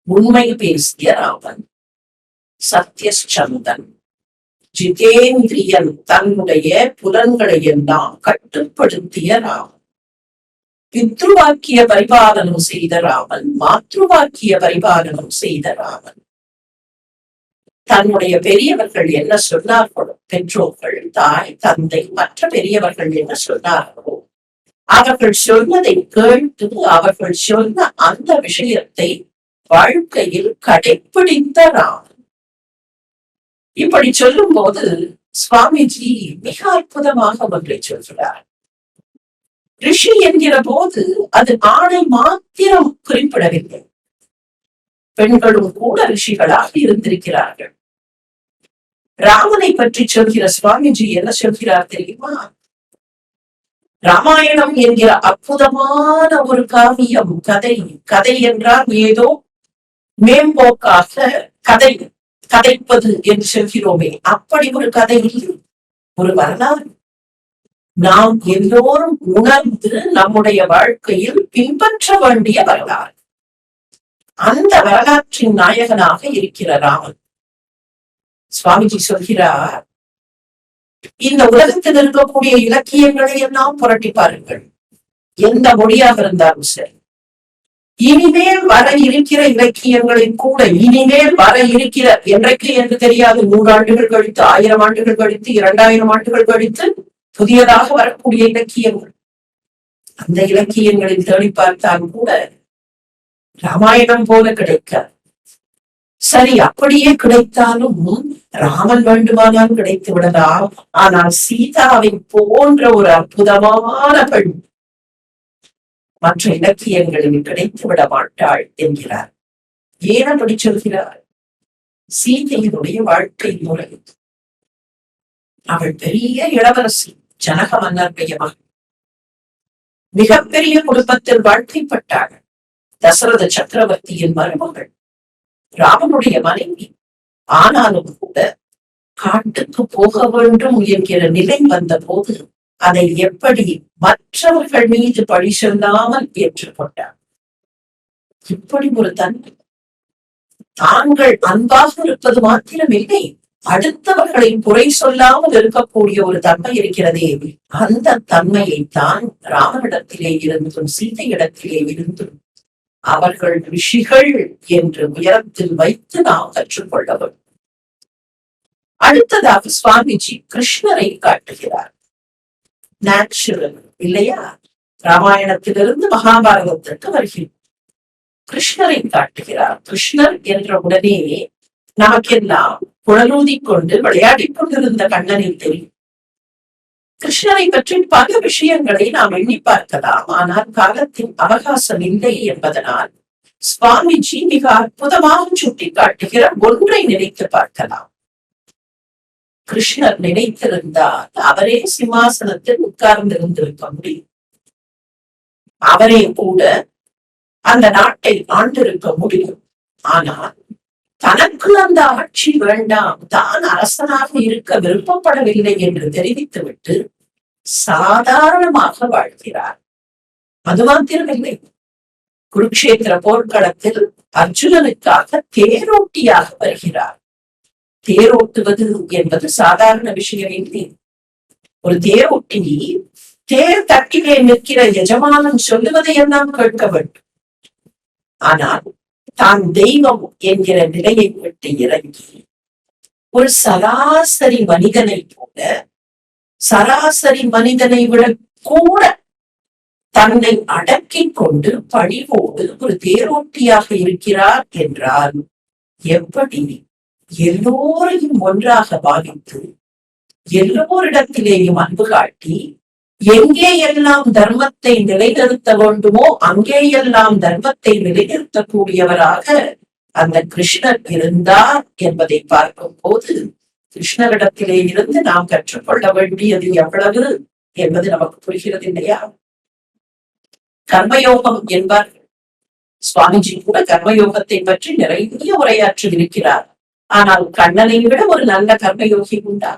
உண்மை பேசிய ராமன், சத்யசந்தன், ஜிதேந்திரியன், தன்னுடைய புலன்களை எல்லாம் கட்டுப்படுத்திய ராமன், பித்ருவாக்கிய பரிபாலனம் செய்த ராமன், மாத்ருவாக்கிய பரிபாலனம் செய்த ராமன். தன்னுடைய பெரியவர்கள் என்ன சொன்னார்களோ, பெற்றோர்கள், தாய், தந்தை, மற்ற பெரியவர்கள் என்ன சொன்னார்களோ, அவர்கள் சொன்னதை கேட்டு அவர்கள் சொன்ன அந்த விஷயத்தை வாழ்க்கையில் கடைப்பிடித்த ராமன். இப்படி சொல்லும் போது சுவாமிஜி மிக அற்புதமாக ஒன்றை சொல்கிறார். ரிஷி என்கிற போது அது ஆணை மாத்திரம் குறிப்பிடவில்லை, பெண்களும் கூட ரிஷிகளாக இருந்திருக்கிறார்கள். ராமனை பற்றி சொல்கிற சுவாமிஜி என்ன சொல்கிறார் தெரியுமா? ராமாயணம் என்கிற அற்புதமான ஒரு காவியம், கதை. கதை என்றால் ஏதோ மேம்போக்காக கதை, கதைப்பது என்று சொல்கிறோமே, அப்படி ஒரு கதை இல்லை, ஒரு வரலாறு. நாம் எல்லோரும் உணர்ந்து நம்முடைய வாழ்க்கையில் பின்பற்ற வேண்டிய வரலாறு. அந்த வரலாற்றின் நாயகனாக இருக்கிற ராமன். சுவாமிஜி சொல்கிறார், இந்த உலகத்தில் இருக்கக்கூடிய இலக்கியங்களை எல்லாம் புரட்டி பாருங்கள், எந்த மொழியாக இருந்தாலும் சரி. இனிமேல் வர இருக்கிற இலக்கியங்களில் கூட, இனிமேல் வர இருக்கிற, என்றைக்கு என்று தெரியாது, 100 ஆண்டுகள் கழித்து, 1000 ஆண்டுகள் கழித்து, 2000 ஆண்டுகள் கழித்து புதியதாக வரக்கூடிய இலக்கியங்கள், அந்த இலக்கியங்களில் தேடி பார்த்தால் கூட ராமாயணம் போல கிடைக்காது. சரி, அப்படியே கிடைத்தாலும் ராமன் வேண்டுமானால் கிடைத்து விடலாம். ஆனால் சீதாவை போன்ற ஒரு அற்புதமான பெண் மற்ற இலக்கியங்களில் கிடைத்து விட மாட்டாள் என்கிறார். ஏன் அப்படி சொல்கிறார்? சீதையினுடைய வாழ்க்கை முறை. அவள் பெரிய இளவரசி, ஜனக மன்னருடைய மகள், மிகப்பெரிய குடும்பத்தில் வாழ்க்கைப்பட்டாள். தசரத சக்கரவர்த்தியின் மருமகள், ராமனுடைய மனைவி. ஆனாலும் கூட காட்டுக்கு போக வேண்டும் என்கிற நிலை வந்த போது அதை எப்படி மற்றவர்கள் மீது பழி சொல்லாமல் ஏற்றுக்கொண்டார். இப்படி ஒரு தன்மை. தாங்கள் அன்பாக இருப்பது மாத்திரமில்லை, அடுத்தவர்களை குறை சொல்லாமல் இருக்கக்கூடிய ஒரு தன்மை இருக்கிறதே, அந்த தன்மையைத்தான் ராமனிடத்திலே இருந்தும் சீதையிடத்திலே இருந்தும் அவர்கள் ரிஷிகள் என்று உயரத்தில் வைத்து நாம் கற்றுக்கொள்ள வேண்டும். அடுத்ததாக சுவாமிஜி கிருஷ்ணரை காட்டுகிறார். நேச்சுரல் இல்லையா? ராமாயணத்திலிருந்து மகாபாரதத்திற்கு வருகிறோம். கிருஷ்ணரை காட்டுகிறார். கிருஷ்ணர் என்ற உடனே நமக்கெல்லாம் குழலூதி கொண்டு விளையாடிக் கொண்டிருந்த கண்ணனை தெரியும். கிருஷ்ணரை பற்றி பல விஷயங்களை நாம் எண்ணி பார்க்கலாம். ஆனால் காலத்தின் அவகாசம் இல்லை என்பதனால் சுவாமிஜி மிக அற்புதமாக சுட்டி காட்டுகிற ஒன்றை நினைத்து பார்க்கலாம். கிருஷ்ணர் நினைத்திருந்தால் அவரே சிம்மாசனத்தில் உட்கார்ந்திருந்திருக்க முடியும். அவரே கூட அந்த நாட்டை ஆண்டிருக்க முடியும். ஆனால் தனக்கு அந்த ஆட்சி வேண்டாம், தான் அரசனாக இருக்க விருப்பப்படவில்லை என்று தெரிவித்துவிட்டு சாதாரணமாக வாழ்கிறார். அது மாத்திரமில்லை, குருக்ஷேத்திர போர்க்களத்தில் அர்ஜுனனுக்காக தேரோட்டியாக வருகிறார். தேரோட்டுவது என்பது சாதாரண விஷயம் இல்லை. ஒரு தேரோட்டி தேர் தட்டிலே நிற்கிற எஜமானன் சொல்லுவதையெல்லாம் கேட்க வேண்டும். ஆனால் தான் தெய்வம் என்கிற நிலையை விட்டு இறங்கி ஒரு சராசரி மனிதனை போல, சராசரி மனிதனை விட கூட தன்னை அடக்கிக் கொண்டு பணிவோடு ஒரு தேரோட்டியாக இருக்கிறார் என்றால் எப்படி எல்லோரையும் ஒன்றாக பாவித்து எல்லோரிடத்திலேயும் அன்பு காட்டி எங்கே எல்லாம் தர்மத்தை நிலைநிறுத்த வேண்டுமோ அங்கேயெல்லாம் தர்மத்தை நிலைநிறுத்தக்கூடியவராக அந்த கிருஷ்ணர் இருந்தார் என்பதை பார்க்கும் போது கிருஷ்ணரிடத்திலே இருந்து நாம் கற்றுக்கொள்ள வேண்டியது எவ்வளவு என்பது நமக்கு புரிகிறது இல்லையா? கர்மயோகம் என்பார்கள். சுவாமிஜி கூட கர்மயோகத்தை பற்றி நிறைய உரையாற்றி இருக்கிறார். ஆனால் கண்ணனை விட ஒரு நல்ல கர்மயோகி உண்டா?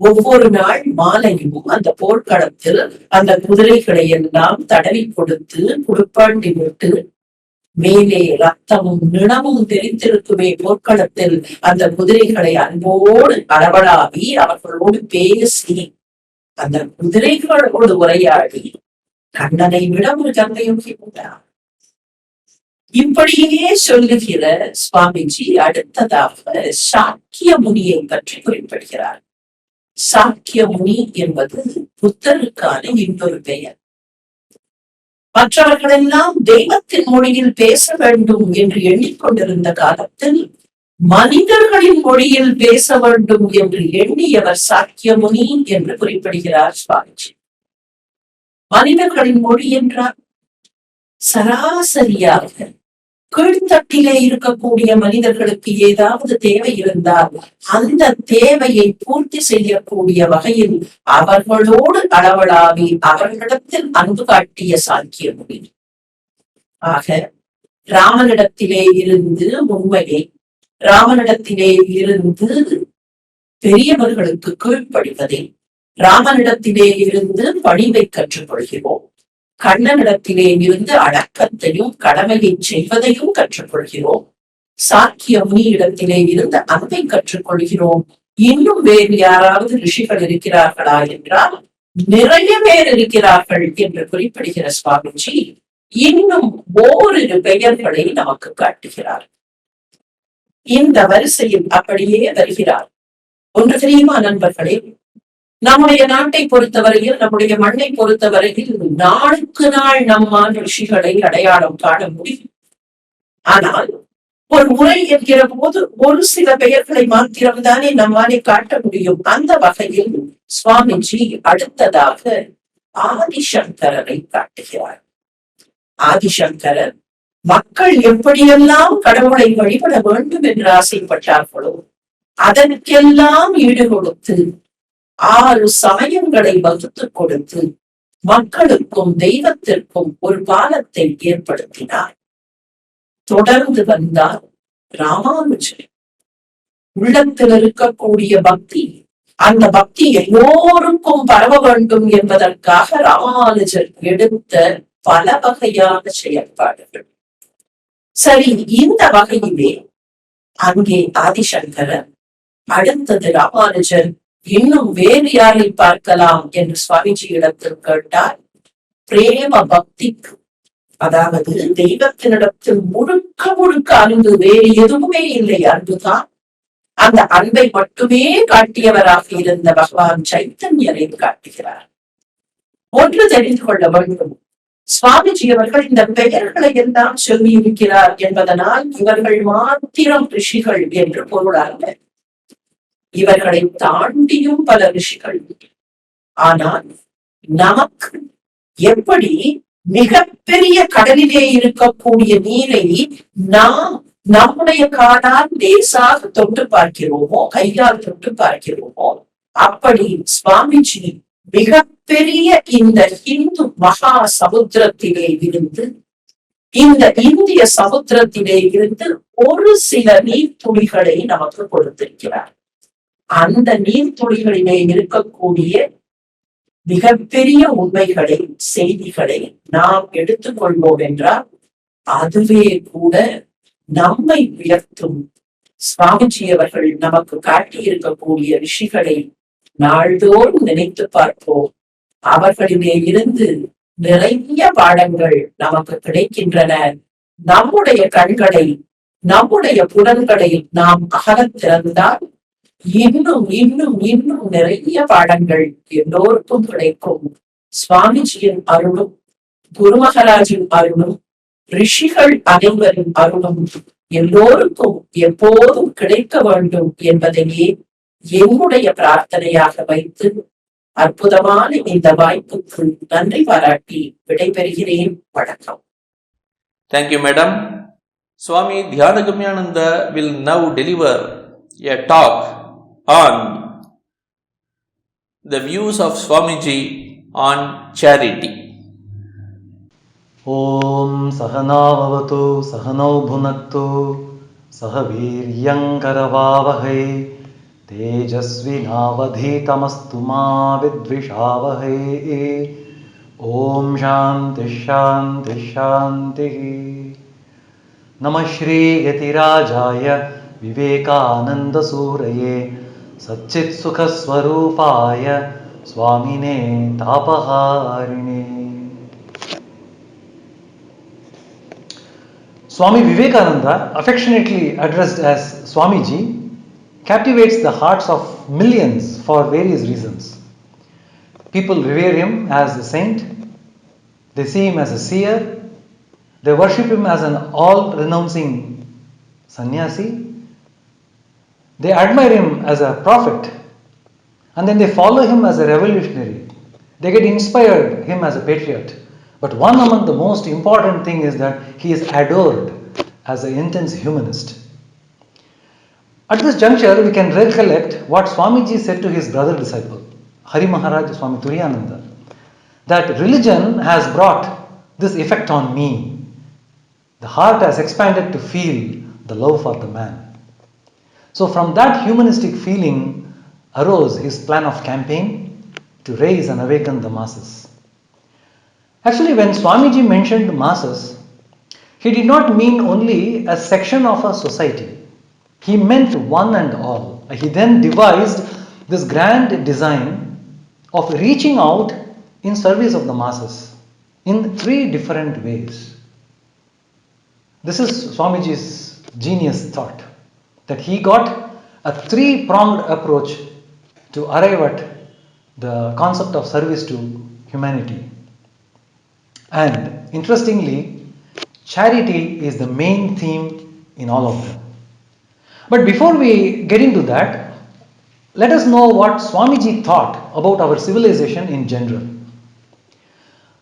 ஒவ்வொரு நாள் மாலையும் அந்த போர்க்களத்தில் அந்த குதிரைகளை எல்லாம் தடவி கொடுத்து குடுப்பாண்டி விட்டு, மேலே ரத்தமும் நிணமும் தெரிந்திருக்குமே போர்க்களத்தில், அந்த குதிரைகளை அன்போடு அளவலாவி அவர்களோடு பேசி அந்த குதிரைகளோடு உரையாடி கண்ணனை விட ஒரு கர்மயோகி உண்டா? இப்படியே சொல்லுகிற சுவாமிஜி அடுத்ததாக சாக்கிய முனியை பற்றி குறிப்பிடுகிறார். சாக்கிய முனி என்பது புத்தருக்கான இன்னொரு பெயர். மற்றவர்களெல்லாம் தெய்வத்தின் மொழியில் பேச வேண்டும் என்று எண்ணிக்கொண்டிருந்த காலத்தில் மனிதர்களின் மொழியில் பேச வேண்டும் என்று எண்ணியவர் சாக்கிய முனி என்று குறிப்பிடுகிறார் சுவாமிஜி. மனிதர்களின் மொழி என்றால் சராசரியாக கீழ்த்தட்டிலே இருக்கக்கூடிய மனிதர்களுக்கு ஏதாவது தேவை இருந்தால் அந்த தேவையை பூர்த்தி செய்யக்கூடிய வகையில் அவர்களோடு அளவலாவி அவர்களிடத்தில் அன்பு காட்டிய சாக்கிய முனி. ஆக ராமனிடத்திலே இருந்து உண்மையை, ராமனிடத்திலே இருந்து பெரியவர்களுக்கு கீழ்ப்படிவதை, ராமனிடத்திலே இருந்து பணிவை கற்றுக்கொள்கிறோம். கண்ணனிடத்திலே இருந்து அடக்கத்தையும் கடமையை செய்வதையும் கற்றுக்கொள்கிறோம். சாக்கிய முனியிடத்திலே இருந்து அன்பை கற்றுக்கொள்கிறோம். இன்னும் வேறு யாராவது ரிஷிகள் இருக்கிறார்களா என்றால் நிறைய பேர் இருக்கிறார்கள் என்று குறிப்பிடுகிற சுவாமிஜி இன்னும் ஓரிரு பெயர்களை நமக்கு காட்டுகிறார். இந்த வரிசையில் அப்படியே வருகிறார். ஒன்று தெரியுமா நண்பர்களே? நம்முடைய நாட்டை பொறுத்தவரையில், நம்முடைய மண்ணை பொறுத்தவரையில் நாளுக்கு நாள் நம்மால் ரிஷிகளை அடையாளம் காண முடியும். ஆனால் ஒரு முறை என்கிற போது ஒரு சில பெயர்களை மாத்திரம்தானே நம்மாலே காட்ட முடியும். அந்த வகையில் சுவாமிஜி அடுத்ததாக ஆதிசங்கரரை காட்டுகிறார். ஆதிசங்கரர் மக்கள் எப்படியெல்லாம் கடவுளை வழிபட வேண்டும் என்று ஆசைப்பட்டார்களோ அதற்கெல்லாம் ஈடு கொடுத்து 6 சமயங்களை வகுத்து கொடுத்து மக்களுக்கும் தெய்வத்திற்கும் ஒரு பாலத்தை ஏற்படுத்தினார். தொடர்ந்து வந்தார் ராமானுஜர். உள்ளத்தில் இருக்கக்கூடிய பக்தி, அந்த பக்தி எல்லோருக்கும் பரவ வேண்டும் என்பதற்காக ராமானுஜர் எடுத்த பல வகையான செயற்பாடுகள். சரி, இந்த வகையிலே அங்கே ஆதிசங்கரர் அடுத்தது ராமானுஜர் இன்னும் வேறு யாரில் பார்க்கலாம் என்று சுவாமிஜியிடத்தில் கேட்டார். பிரேம பக்திக்கு, அதாவது தெய்வத்தினிடத்தில் முழுக்க முழுக்க அன்பு, வேறு எதுவுமே இல்லை, அன்புதான். அந்த அன்பை மட்டுமே காட்டியவராக இருந்த பகவான் சைத்தன்யரை காட்டுகிறார். ஒன்று தெரிந்து கொள்ள வேண்டும், சுவாமிஜி அவர்கள் இந்த பெயர்களை எல்லாம் சொல்லி இருக்கிறார் என்பதனால் இவர்கள் மாத்திரம் ரிஷிகள் என்று பொருளாக, இவர்களை தாண்டியும் பல ரிஷிகள். ஆனால் நமக்கு எப்படி மிகப்பெரிய கடலிலே இருக்கக்கூடிய நீரை நாம் நம்முடைய காலால் லேசாக தொட்டு பார்க்கிறோமோ, கையால் தொட்டு பார்க்கிறோமோ, அப்படி சுவாமிஜி மிகப்பெரிய இந்த இந்து மகா சமுத்திரத்திலே இருந்து, இந்த இந்திய சமுத்திரத்திலே இருந்து ஒரு சில நீர்த்துளிகளை நமக்கு கொடுத்திருக்கிறார். அந்த நீர்த்துளிகளிலே இருக்கக்கூடிய மிகப்பெரிய உண்மைகளை, செய்திகளை நாம் எடுத்துக்கொள்வோம் என்றால் அதுவே கூட நம்மை உயர்த்தும். சுவாமிஜி அவர்கள் நமக்கு காட்டியிருக்கக்கூடிய ரிஷிகளை நாள்தோறும் நினைத்து பார்ப்போம். அவர்களிலே இருந்து நிறைய பாடங்கள் நமக்கு கிடைக்கின்றன. நம்முடைய கண்களை, நம்முடைய புலன்களை நாம் அகலத் திறந்தால் இன்னும் இன்னும் இன்னும் நிறைய பாடங்கள் எல்லோருக்கும் கிடைக்கும். சுவாமிஜியின் அருளும், குரு மகாராஜின் அருளும், ரிஷிகள் அனைவரின் அருளும் எல்லோருக்கும் எப்போதும் கிடைக்க வேண்டும் என்பதையே என்னுடைய பிரார்த்தனையாக வைத்து அற்புதமான இந்த வாய்ப்புக்கு நன்றி பாராட்டி விடைபெறுகிறேன். வணக்கம். Thank you, madam. Swami Vivekananda will now deliver a talk on the views of Swamiji on charity. ॐ सहनाववतु सहनौ भुनक्तु सह वीर्यङ्करवावहै तेजस्विनावधीतमस्तु मा विद्विषावहै। ॐ शान्तिः शान्तिः शान्तिः। नमः श्रीयतिराजाय विवेकानन्दसूरये सच्चित्सुखस्वरूपाय स्वामिने तापहारिणे। Swami Vivekananda, affectionately addressed as Swamiji, captivates the hearts of millions for various reasons. People revere him as a saint, they see him as a seer, they worship him as an all-renouncing sannyasi, they admire him as a prophet, and then they follow him as a revolutionary. They get inspired him as a patriot. But one among the most important thing is that he is adored as an intense humanist. At this juncture, we can recollect what Swamiji said to his brother disciple, Hari Maharaj Swami Turiyananda, that religion has brought this effect on me. The heart has expanded to feel the love for the man. So from that humanistic feeling arose his plan of campaign to raise and awaken the masses. Actually, when Swamiji mentioned masses, he did not mean only a section of a society. He meant one and all. He then devised this grand design of reaching out in service of the masses in 3 different ways. This is Swamiji's genius thought, that he got a 3-pronged approach to arrive at the concept of service to humanity. And interestingly, charity is the main theme in all of them. But before we get into that, let us know what Swamiji thought about our civilization in general.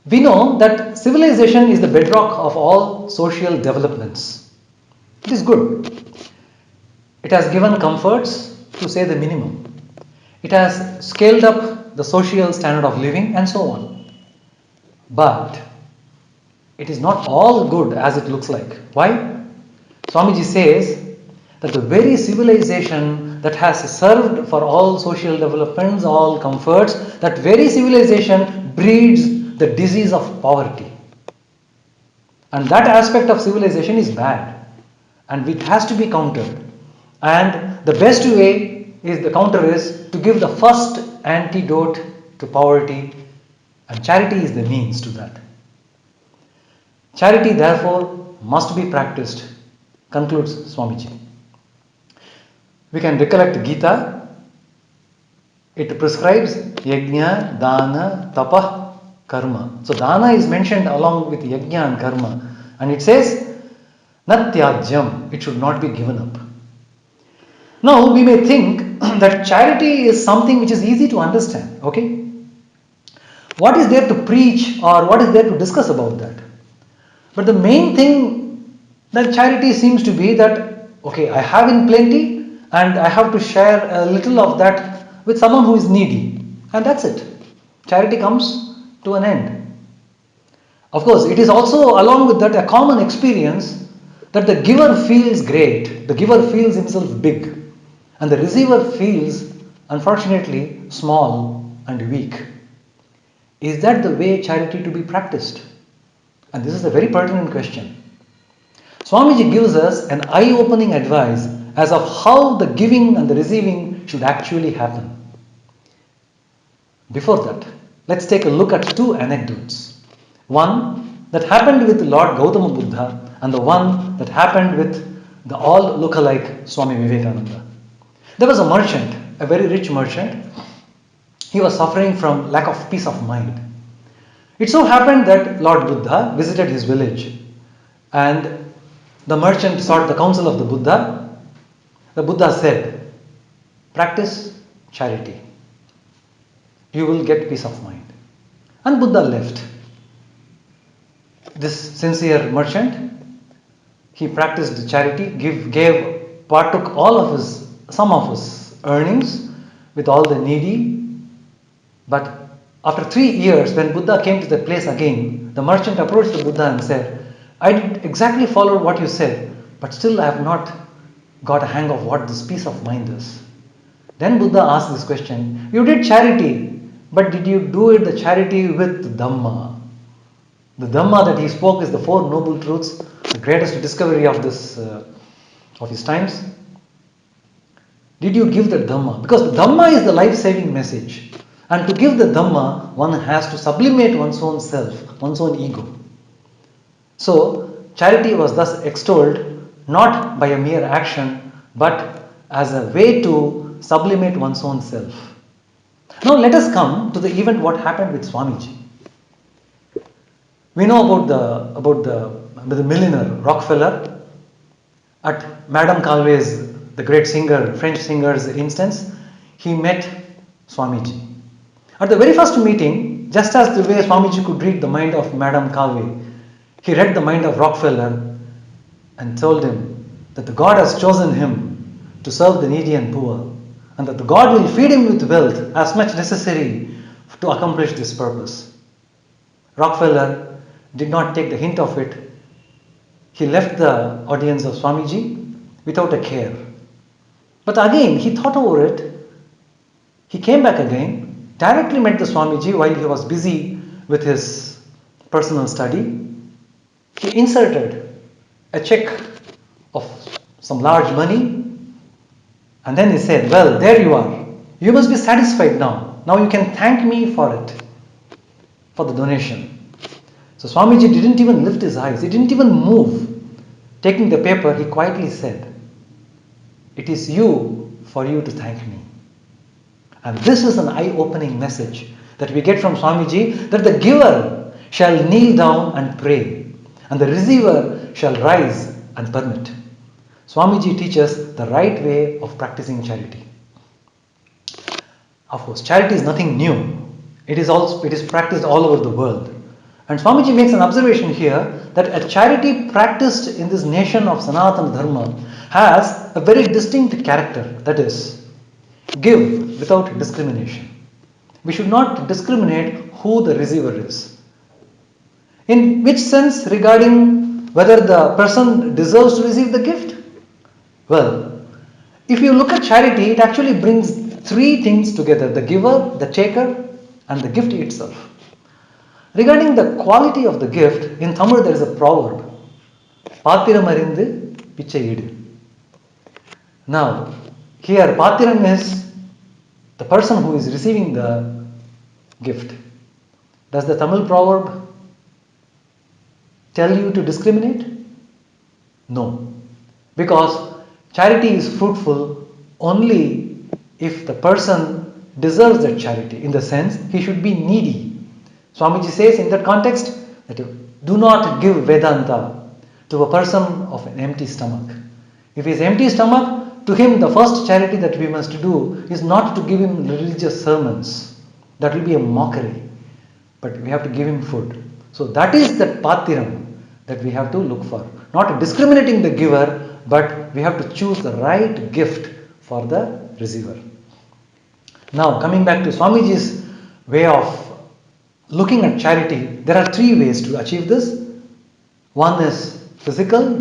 We know that civilization is the bedrock of all social developments. It is good. It has given comforts, to say the minimum. It has scaled up the social standard of living and so on. But it is not all good as it looks like. Why? Swamiji says that the very civilization that has served for all social developments, all comforts, that very civilization breeds the disease of poverty. And that aspect of civilization is bad and it has to be countered. And the best way is the counter is to give the first antidote to poverty, and charity is the means to that. Charity therefore must be practiced, concludes Swamiji. We can recollect Gita. It prescribes yajna, dana, tapa, karma. So dana is mentioned along with yajna and karma, and it says natyajyam, it should not be given up. Now we may think that charity is something which is easy to understand, okay? What is there to preach or what is there to discuss about that? But the main thing that charity seems to be that, okay, I have in plenty and I have to share a little of that with someone who is needy, and that's it. Charity comes to an end. Of course, it is also along with that a common experience that the giver feels great, the giver feels himself big, and the receiver feels, unfortunately, small and weak. Is that the way charity to be practiced? And this is a very pertinent question. Swamiji gives us an eye-opening advice as of how the giving and the receiving should actually happen. Before that, let's take a look at two anecdotes. One that happened with Lord Gautama Buddha and the one that happened with the all look-alike Swami Vivekananda. There was a merchant, a very rich merchant. He was suffering from lack of peace of mind. It so happened that Lord Buddha visited his village, and the merchant sought the counsel of the Buddha. The Buddha said, practice charity. You will get peace of mind. And Buddha left. This sincere merchant, he practiced charity, partook some of his earnings with all the needy. But after 3 years, when Buddha came to the place again, the merchant approached the Buddha and said, I did exactly follow what you said, but still I have not got a hang of what this peace of mind is. Then Buddha asked this question, you did charity, but did you do it the charity with Dhamma? The Dhamma that he spoke is the Four Noble Truths, the greatest discovery of his times. Did you give the Dhamma? Because the Dhamma is the life-saving message. And to give the Dhamma, one has to sublimate one's own self, one's own ego. So, charity was thus extolled not by a mere action, but as a way to sublimate one's own self. Now let us come to the event what happened with Swamiji. We know about the millionaire Rockefeller at Madame Calvé's, the great singer, French singer's instance. He met Swamiji. At the very first meeting, just as the way Swamiji could read the mind of Madame Calvé, he read the mind of Rockefeller and told him that the God has chosen him to serve the needy and poor, and that the God will feed him with wealth as much necessary to accomplish this purpose. Rockefeller did not take the hint of it. He left the audience of Swamiji without a care. But again, he thought over it. He came back again, directly met the Swamiji while he was busy with his personal study. He inserted a check of some large money, and then he said, well, there you are. You must be satisfied now. Now you can thank me for it, for the donation. So Swamiji didn't even lift his eyes. He didn't even move. Taking the paper, he quietly said, it is for you to thank me. And this is an eye-opening message that we get from Swamiji, that the giver shall kneel down and pray, and the receiver shall rise and permit. Swamiji teaches the right way of practicing charity. Of course, charity is nothing new. It is practiced all over the world. And Swamiji makes an observation here that a charity practiced in this nation of Sanatana Dharma has a very distinct character, that is, give without discrimination. We should not discriminate who the receiver is. In which sense regarding whether the person deserves to receive the gift? Well, if you look at charity, it actually brings three things together: the giver, the taker, and the gift itself. Regarding the quality of the gift, in Tamil there is a proverb, Paathiram arindu pichai idu. Now, Here, Patiram is the person who is receiving the gift. Does the Tamil proverb tell you to discriminate? No. Because charity is fruitful only if the person deserves that charity, in the sense he should be needy. Swamiji says in that context that do not give Vedanta to a person of an empty stomach. If he has empty stomach, to him the first charity that we must do is not to give him religious sermons. That will be a mockery. But we have to give him food. So that is the patiram that we have to look for. Not discriminating the giver, but we have to choose the right gift for the receiver. Now coming back to Swamiji's way of looking at charity, there are three ways to achieve this. One is physical,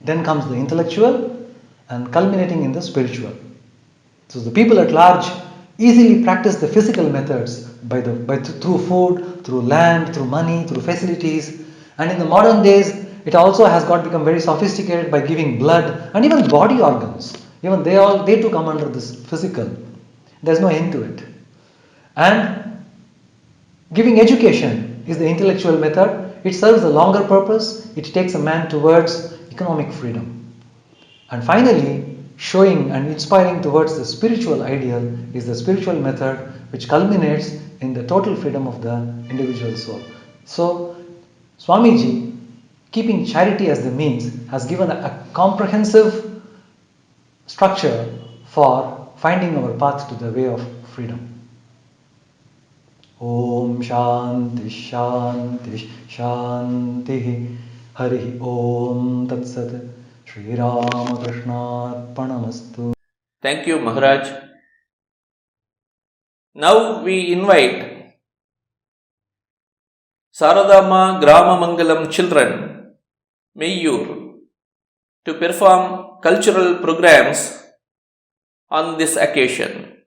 then comes the intellectual, and culminating in the spiritual. So the people at large easily practice the physical methods through food, through land, through money, through facilities. And in the modern days, it also has become very sophisticated by giving blood and even body organs. Even they too come under this physical. There's no end to it. And giving education is the intellectual method. It serves a longer purpose. It takes a man towards economic freedom. And finally, showing and inspiring towards the spiritual ideal is the spiritual method, which culminates in the total freedom of the individual soul. So, Swamiji, keeping charity as the means, has given a comprehensive structure for finding our path to the way of freedom. Om Shanti Shanti Shanti Hari Om Tat Sat Shri Ramakrishna Arpanamastu. Thank you, Maharaj. Now we invite Saradama Gramamangalam children, Meyyur, to perform cultural programs on this occasion.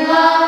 Bye.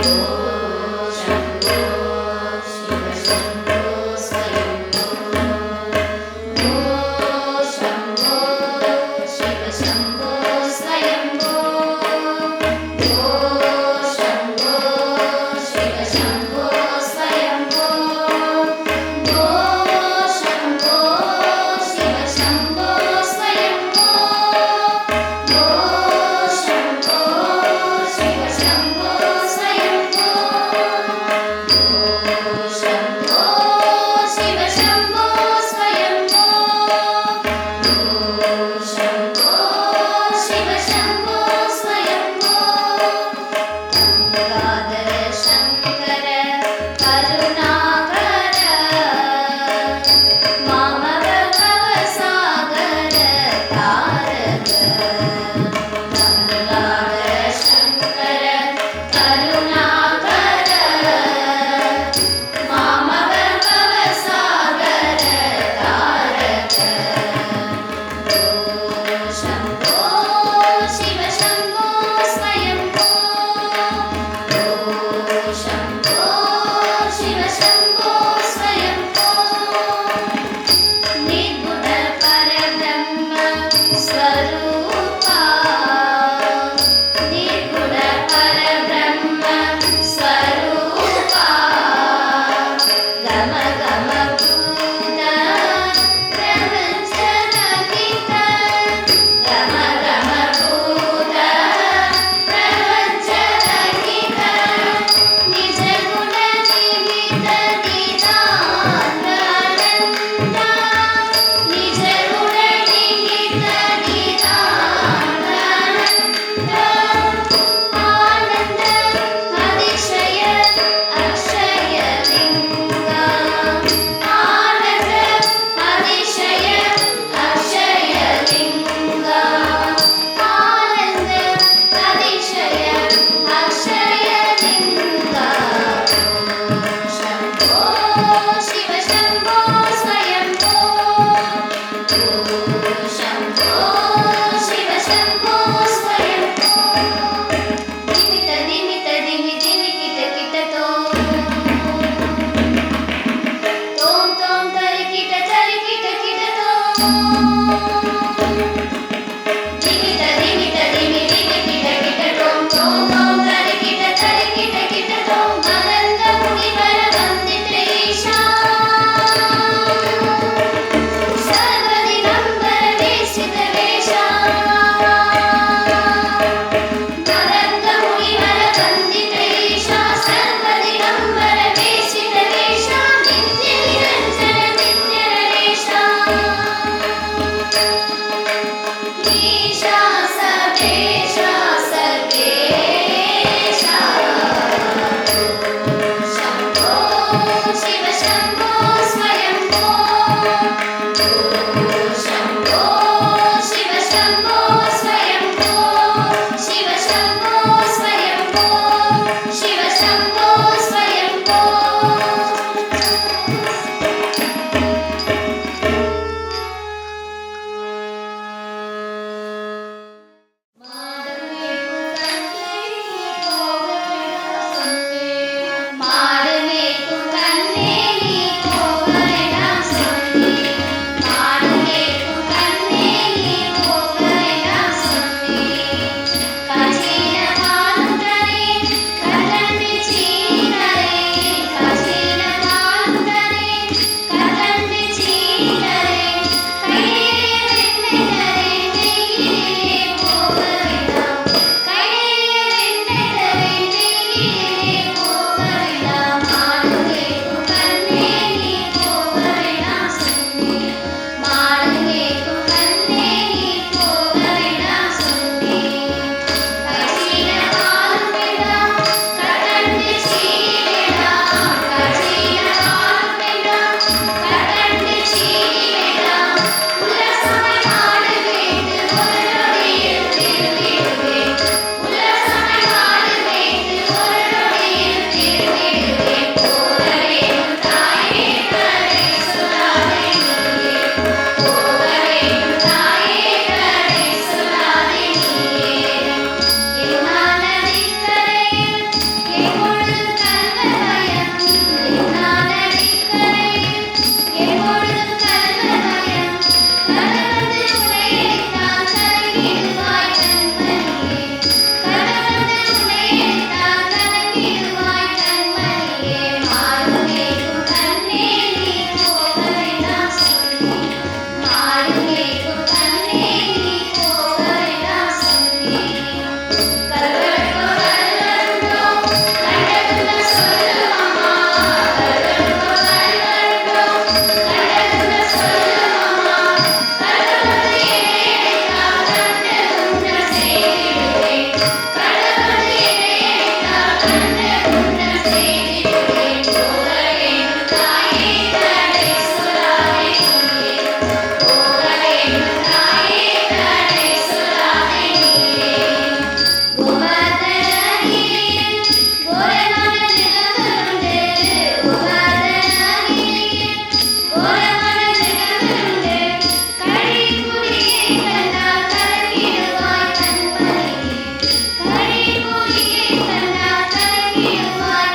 Vivekananda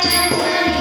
Kanmani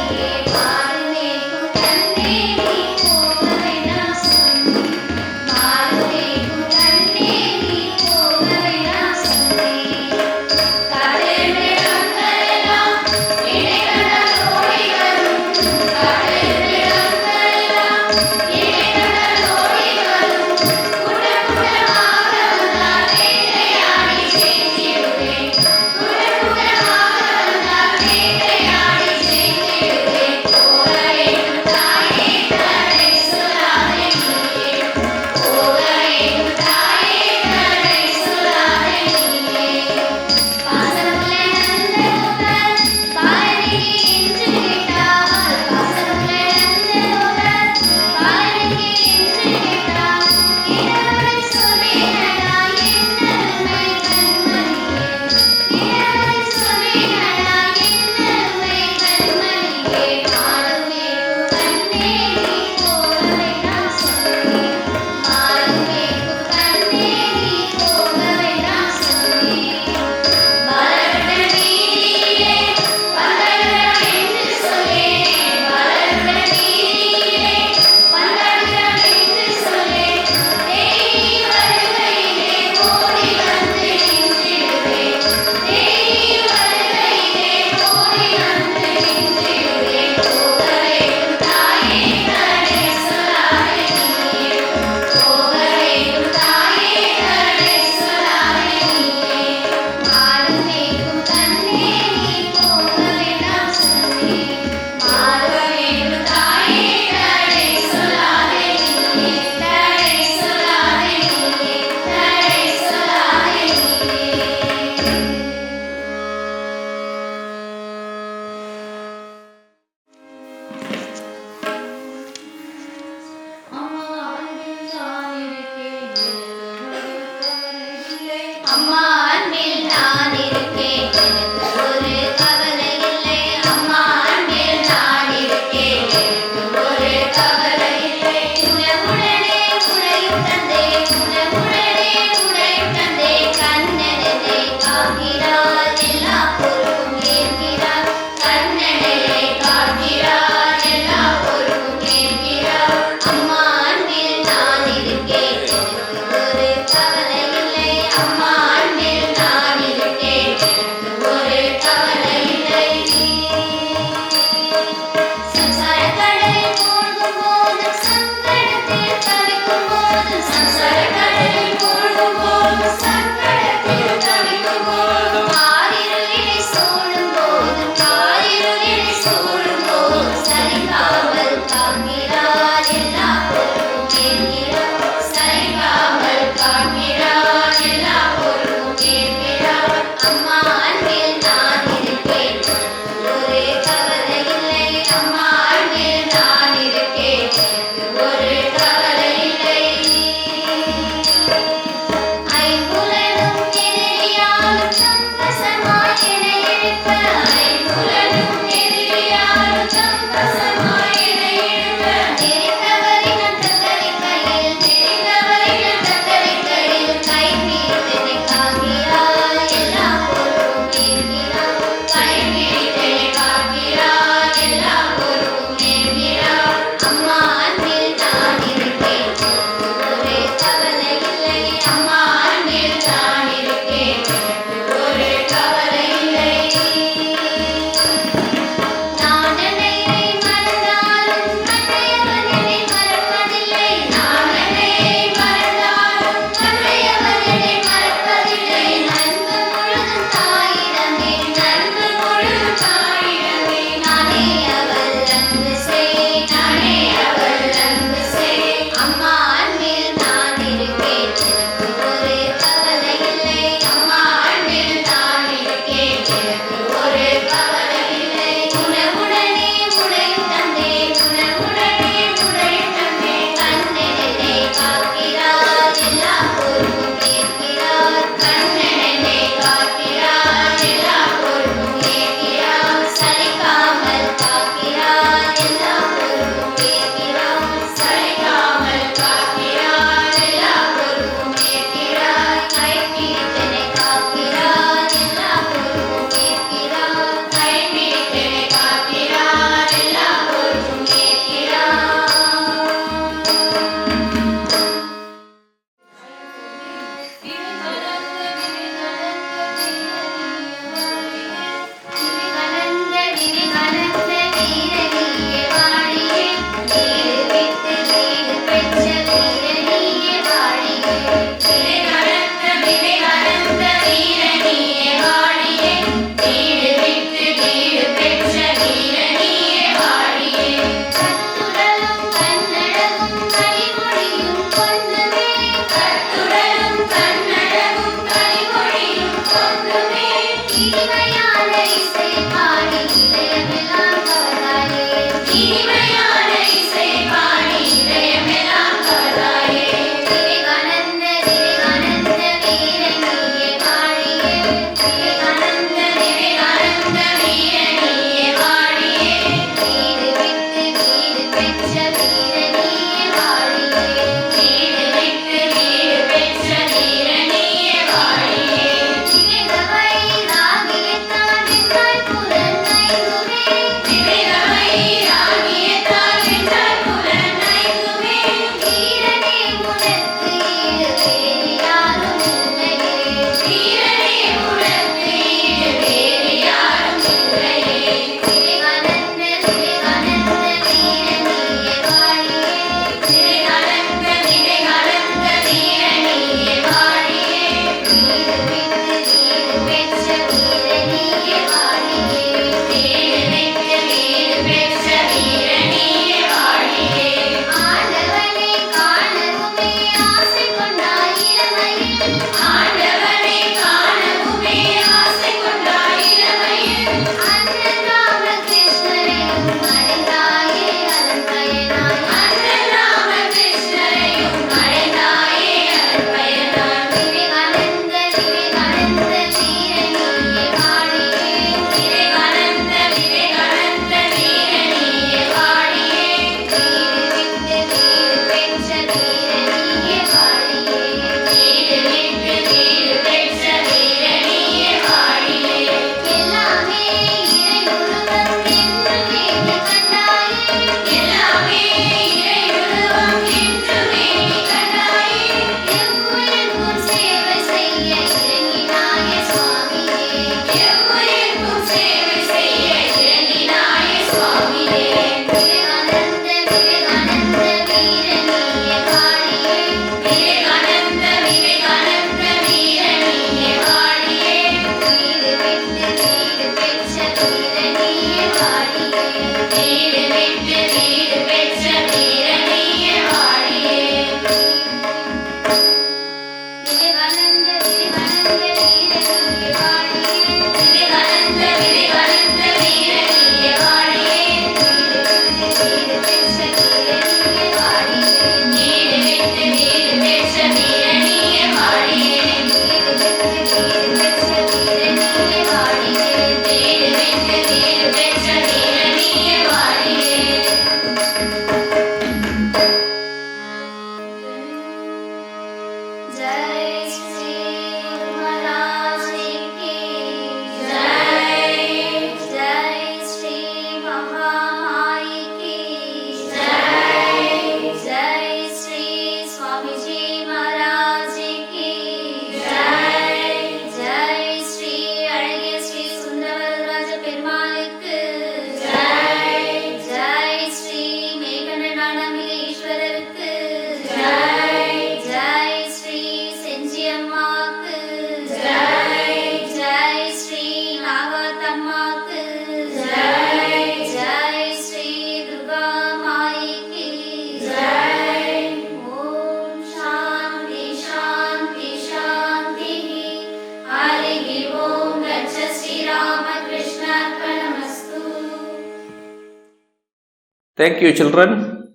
Thank you, children.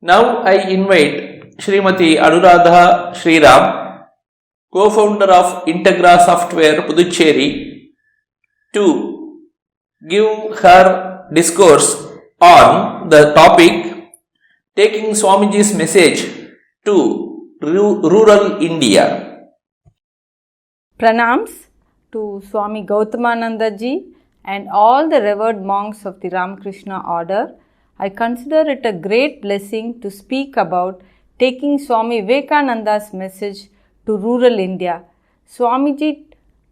Now I invite Srimati Anuradha Sriram, co-founder of Integra Software Puducherry, to give her discourse on the topic Taking Swamiji's Message to Rural India. Pranams to Swami Gautamananda ji and all the revered monks of the Ramakrishna order. I consider it a great blessing to speak about taking Swami Vivekananda's message to rural India. Swamiji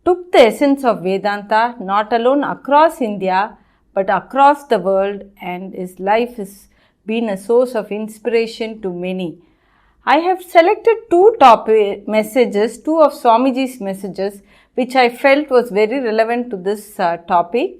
took the essence of Vedanta not alone across India but across the world, and his life has been a source of inspiration to many. I have selected two of Swamiji's messages, which I felt was very relevant to this topic.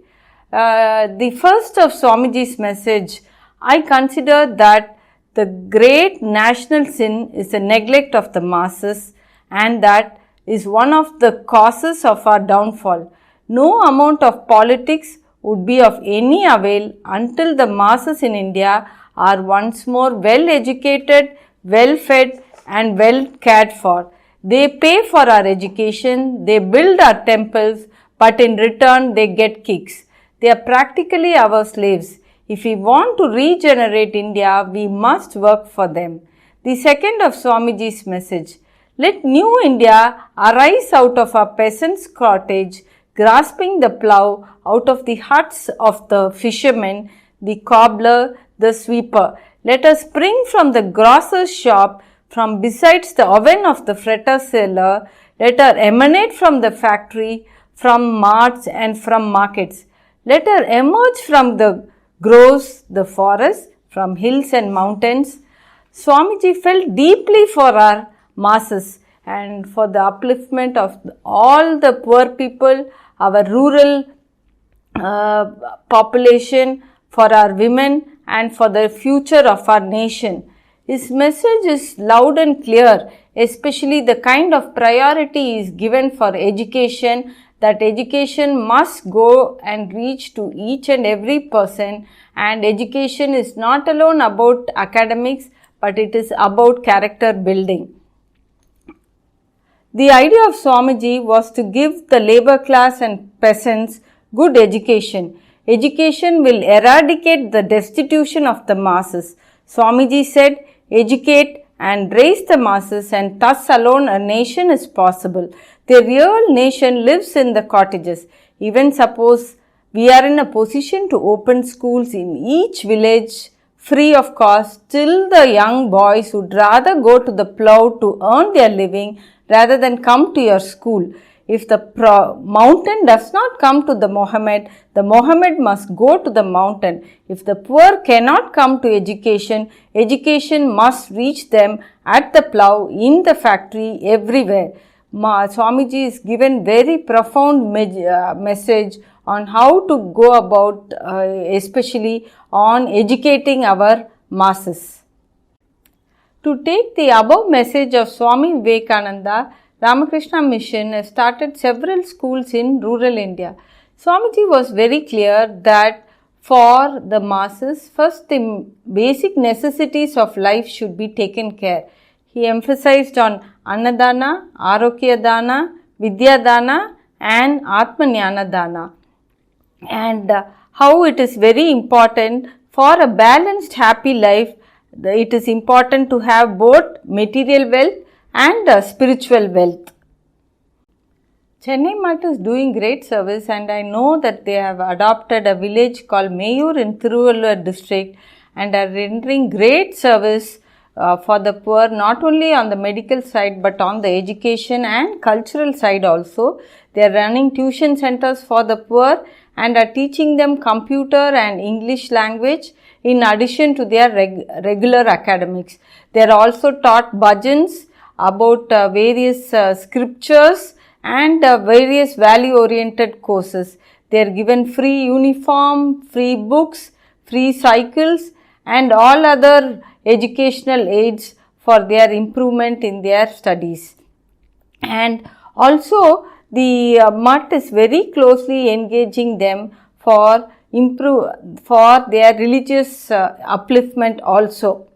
The first of Swamiji's message, I consider that the great national sin is the neglect of the masses, and that is one of the causes of our downfall. No amount of politics would be of any avail until the masses in India are once more well educated, well fed and well cared for. They pay for our education, they build our temples, but in return they get kicks. They are practically our slaves. If we want to regenerate India, we must work for them. The second of Swamiji's message, let new India arise out of our peasant's cottage, grasping the plough, out of the huts of the fishermen, the cobbler, the sweeper. Let us spring from the grocer's shop, from besides the oven of the fretter's cellar. Let her emanate from the factory, from marts and from markets. Let her emerge from the groves, the forests, from hills and mountains. Swamiji felt deeply for our masses and for the upliftment of all the poor people, our rural population, for our women and for the future of our nation. His message is loud and clear, especially the kind of priority is given for education, that education must go and reach to each and every person, and education is not alone about academics, but it is about character building. The idea of Swamiji was to give the labor class and peasants good education. Education will eradicate the destitution of the masses. Swamiji said, educate and raise the masses, and thus alone a nation is possible. The real nation lives in the cottages. Even suppose we are in a position to open schools in each village free of cost, still the young boys would rather go to the plough to earn their living rather than come to your school. If the mountain does not come to the Mohammed must go to the mountain. If the poor cannot come to education, education must reach them at the plough, in the factory, everywhere. Swamiji is given very profound message on how to go about, especially on educating our masses. To take the above message of Swami Vivekananda, Ramakrishna Mission has started several schools in rural India. Swamiji was very clear that for the masses, first the basic necessities of life should be taken care. He emphasized on Annadana, Arogyadana, Vidyadana and Atmajnanadana, and how it is very important for a balanced happy life. It is important to have both material wealth and spiritual wealth. Chennai Mutt is doing great service, and I know that they have adopted a village called Mayur in Thiruvallur district and are rendering great service for the poor, not only on the medical side but on the education and cultural side also. They are running tuition centers for the poor and are teaching them computer and English language in addition to their regular academics. They are also taught bhajans about various scriptures and various value oriented courses. They are given free uniform, free books, free cycles and all other educational aids for their improvement in their studies. And also the Mutt is very closely engaging them for improve for their religious upliftment also.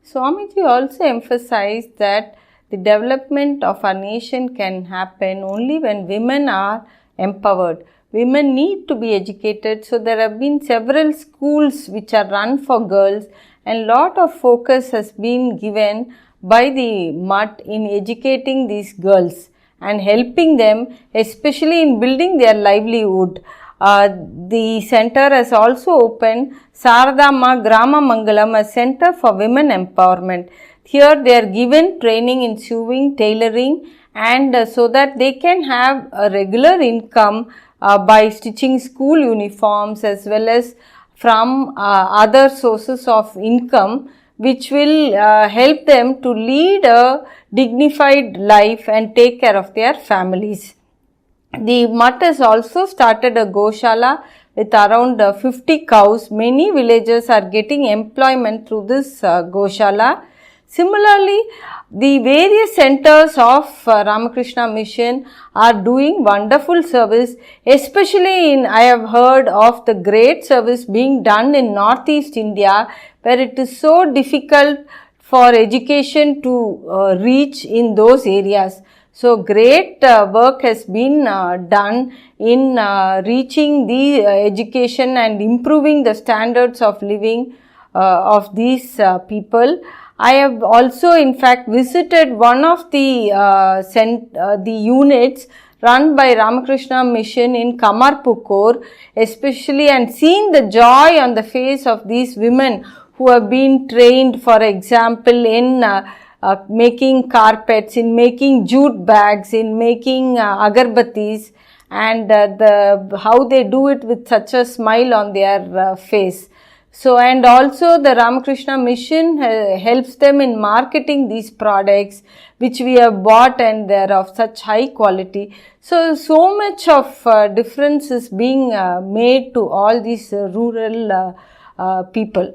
Swamiji also emphasized that the development of our nation can happen only when women are empowered. Women need to be educated, so there have been several schools which are run for girls, and lot of focus has been given by the MUT in educating these girls and helping them, especially in building their livelihood. The center has also opened Saradamma Grama Mangalam, a center for women empowerment. Here they are given training in sewing, tailoring, and so that they can have a regular income by stitching school uniforms as well as from other sources of income, which will help them to lead a dignified life and take care of their families. The MUT has also started a Goshala with around 50 cows. Many villagers are getting employment through this Goshala. Similarly, the various centers of Ramakrishna Mission are doing wonderful service, especially I have heard of the great service being done in Northeast India, where it is so difficult for education to reach in those areas. So, great work has been done in reaching the education and improving the standards of living of these people. I have also in fact visited one of the units run by Ramakrishna Mission in Kamarpukur, especially, and seen the joy on the face of these women who have been trained, for example, in making carpets, in making jute bags, in making agarbattis, and how they do it with such a smile on their face. So, and also the Ramakrishna Mission helps them in marketing these products which we have bought, and they are of such high quality. So much of difference is being made to all these rural people.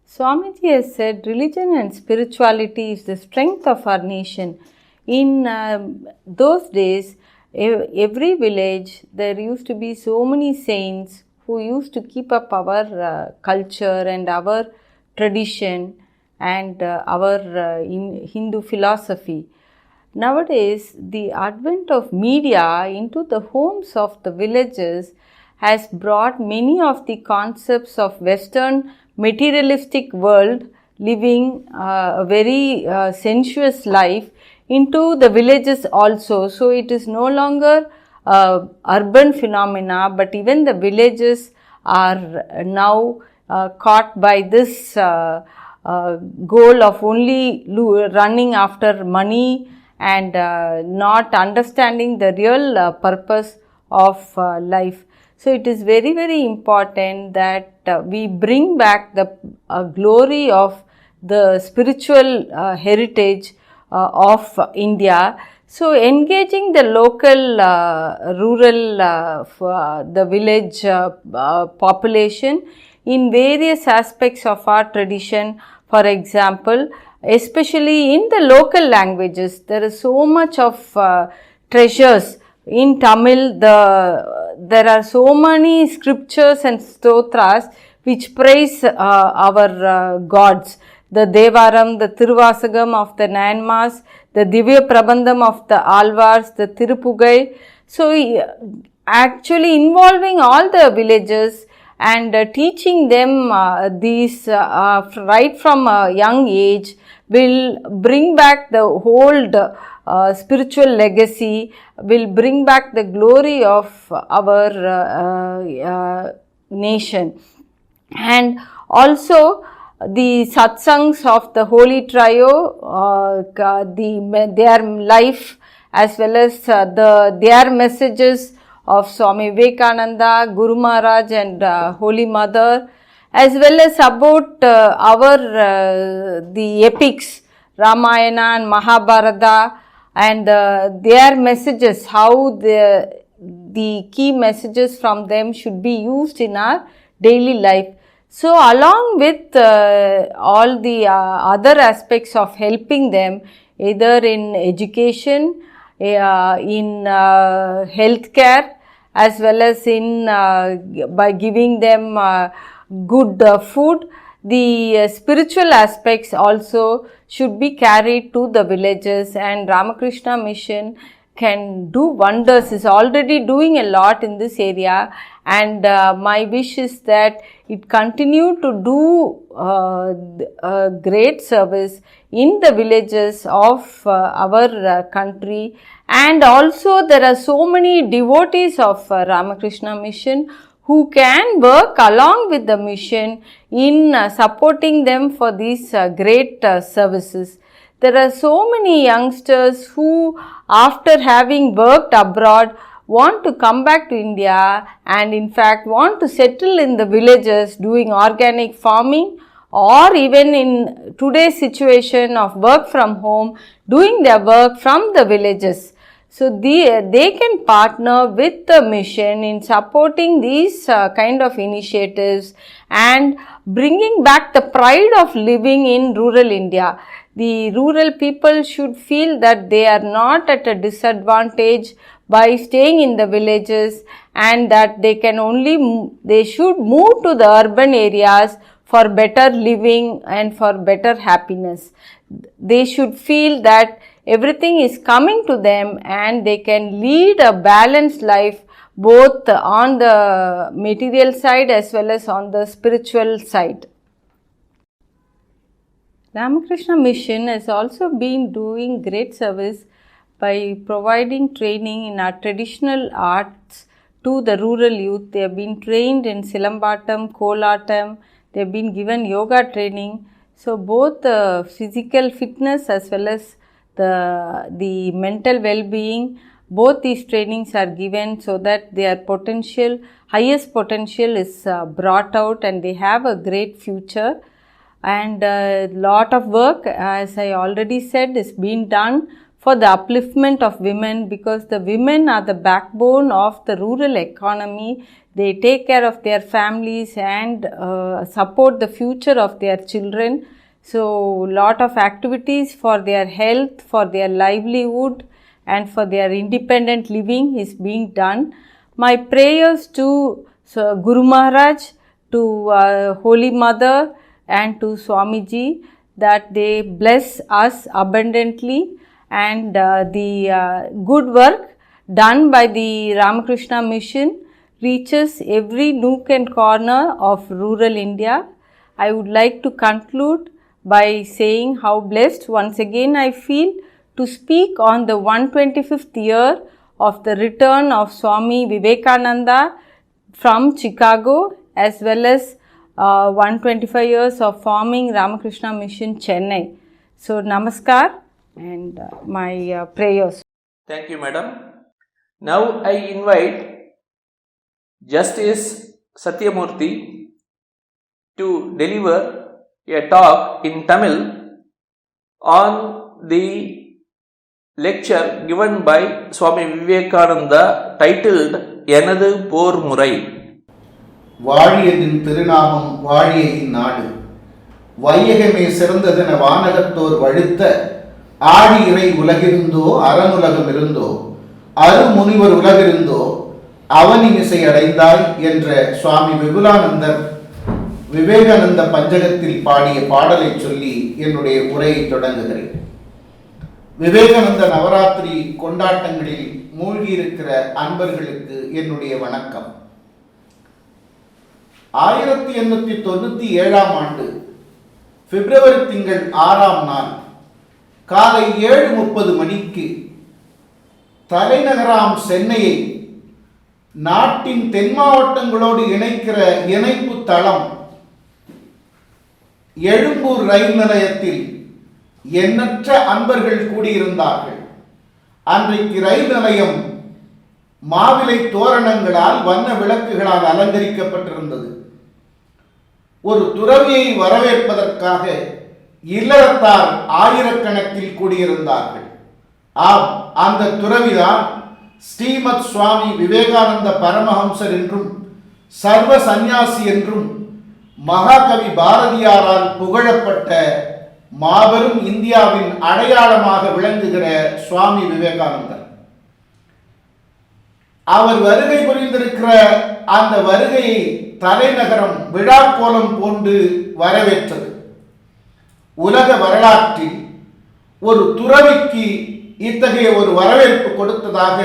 Swamiji has said religion and spirituality is the strength of our nation. In those days, every village there used to be so many saints who used to keep up our culture and our tradition and our Hindu philosophy. Nowadays, the advent of media into the homes of the villages has brought many of the concepts of Western materialistic world, living a very sensuous life, into the villages also. So, it is no longer urban phenomena, but even the villages are now caught by this goal of only running after money and not understanding the real purpose of life. So, it is very, very important that we bring back the glory of the spiritual heritage of India. So, engaging the local rural the village population in various aspects of our tradition. For example, especially in the local languages, there is so much of treasures. In Tamil, there are so many scriptures and stotras which praise our gods. The Devaram, the Tiruvasagam of the Nayanmas, the Divya Prabandham of the Alvars, the Tirupugai. So, actually involving all the villages and teaching them these right from a young age will bring back the old spiritual legacy, will bring back the glory of our nation. And also the satsangs of the Holy Trio, their life as well as their messages of Swami Vivekananda, Guru Maharaj and Holy Mother, as well as about the epics, Ramayana and Mahabharata, and their messages, how the key messages from them should be used in our daily life. So, along with all the other aspects of helping them, either in education, in healthcare, as well as in by giving them good food. The spiritual aspects also should be carried to the villages, and Ramakrishna mission can do wonders, is already doing a lot in this area, and my wish is that it continue to do great service in the villages of our country. And also there are so many devotees of Ramakrishna mission who can work along with the mission in supporting them for these great services. There are so many youngsters who, after having worked abroad, want to come back to India and in fact want to settle in the villages doing organic farming, or even in today's situation of work from home, doing their work from the villages. So they can partner with the mission in supporting these kind of initiatives and bringing back the pride of living in rural India. The rural people should feel that they are not at a disadvantage by staying in the villages, and that they should move to the urban areas for better living and for better happiness. They should feel that everything is coming to them and they can lead a balanced life both on the material side as well as on the spiritual side. Ramakrishna mission has also been doing great service by providing training in our traditional arts to the rural youth. They have been trained in Silambatam, Kolatam, they have been given yoga training. So both the physical fitness as well as the mental well-being, both these trainings are given so that their highest potential is brought out and they have a great future. And a lot of work, as I already said, is being done for the upliftment of women, because the women are the backbone of the rural economy. They take care of their families and support the future of their children. So, lot of activities for their health, for their livelihood and for their independent living is being done. My prayers to Guru Maharaj, to Holy Mother and to Swamiji, that they bless us abundantly, and the good work done by the Ramakrishna mission reaches every nook and corner of rural India. I would like to conclude by saying how blessed once again I feel to speak on the 125th year of the return of Swami Vivekananda from Chicago, as well as 125 years of forming Ramakrishna Mission Chennai. So, Namaskar and my prayers. Thank you, madam. Now I invite Justice Satyamurthy to deliver a talk in Tamil on the lecture given by Swami Vivekananda titled Enadu Por Murai. வாழியதின் திருநாமம் வாழிய இந்நாடு வையகமே சிறந்ததென வானகத்தோர் வழுத்த ஆடி இறை உலகிருந்தோ அறனுலகம் இருந்தோ அருமுனிவர் உலகிருந்தோ அவனிமிசை அடைந்தாய் என்ற சுவாமி விபுலானந்தர் விவேகானந்த பஞ்சகத்தில் பாடிய பாடலை சொல்லி என்னுடைய உரையை தொடங்குகிறேன். விவேகானந்த நவராத்திரி கொண்டாட்டங்களில் மூழ்கியிருக்கிற அன்பர்களுக்கு என்னுடைய வணக்கம். 1897 ஆண்டு பிப்ரவரி திங்கள் 6ஆம் நாள் காலை 7:30 மணிக்கு தலைநகராம் சென்னையை நாட்டின் தென் மாவட்டங்களோடு இணைக்கிற இணைப்பு தளம் எழும்பூர் ரயில் நிலையத்தில் எண்ணற்ற அன்பர்கள் கூடியிருந்தார்கள். அன்றைக்கு ரயில் நிலையம் மாவிலை தோரணங்களால் வண்ண விளக்குகளால் அலங்கரிக்கப்பட்டிருந்தது. ஒரு துறவியை வரவேற்பதற்காக இல்லறத்தார் ஆயிரக்கணக்கில் கூடியிருந்தார்கள். ஆம், அந்த துறவிதான் ஸ்ரீமத் சுவாமி விவேகானந்த பரமஹம்சர் என்றும் சர்வ சந்நியாசி என்றும் மகாகவி பாரதியாரால் புகழப்பட்ட மாபெரும் இந்தியாவின் அடையாளமாக விளங்குகிற சுவாமி விவேகானந்தர். அவர் வருகை புரிந்திருக்கிற அந்த வருகையை தலைநகரம் விழாக்கோலம் போன்று வரவேற்றது. உலக வரலாற்றில் ஒரு துறவிக்கு இத்தகைய ஒரு வரவேற்பு கொடுத்ததாக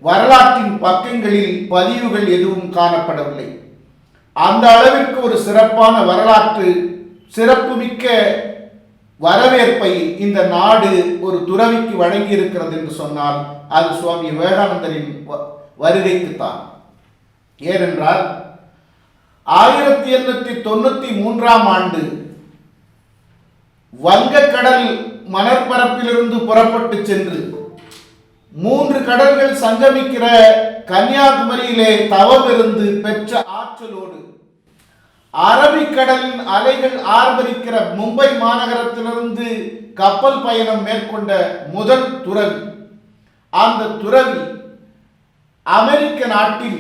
வரலாற்றின் பக்கங்களில் பதிவுகள் எதுவும் காணப்படவில்லை. அந்த அளவிற்கு ஒரு சிறப்பான வரலாற்று சிறப்புமிக்க வரவேற்பை இந்த நாடு ஒரு துறவிக்கு வழங்கி இருக்கிறது என்று சொன்னால் அது சுவாமி விவேகானந்தரின் வருகைக்குத்தான். ஏனென்றால் 1893 ஆண்டு வங்கக்கடல் மணற்பரப்பிலிருந்து புறப்பட்டு சென்று 3 கடல்கள் சங்கமிக்கிற கன்னியாகுமரியிலே தவமிருந்து பெற்ற ஆற்றலோடு அரபிக்கடலின் அலைகள் ஆர்ப்பரிக்கிற மும்பை மாநகரத்திலிருந்து கப்பல் பயணம் மேற்கொண்ட முதல் துறவி. அந்த துறவி அமெரிக்க நாட்டில்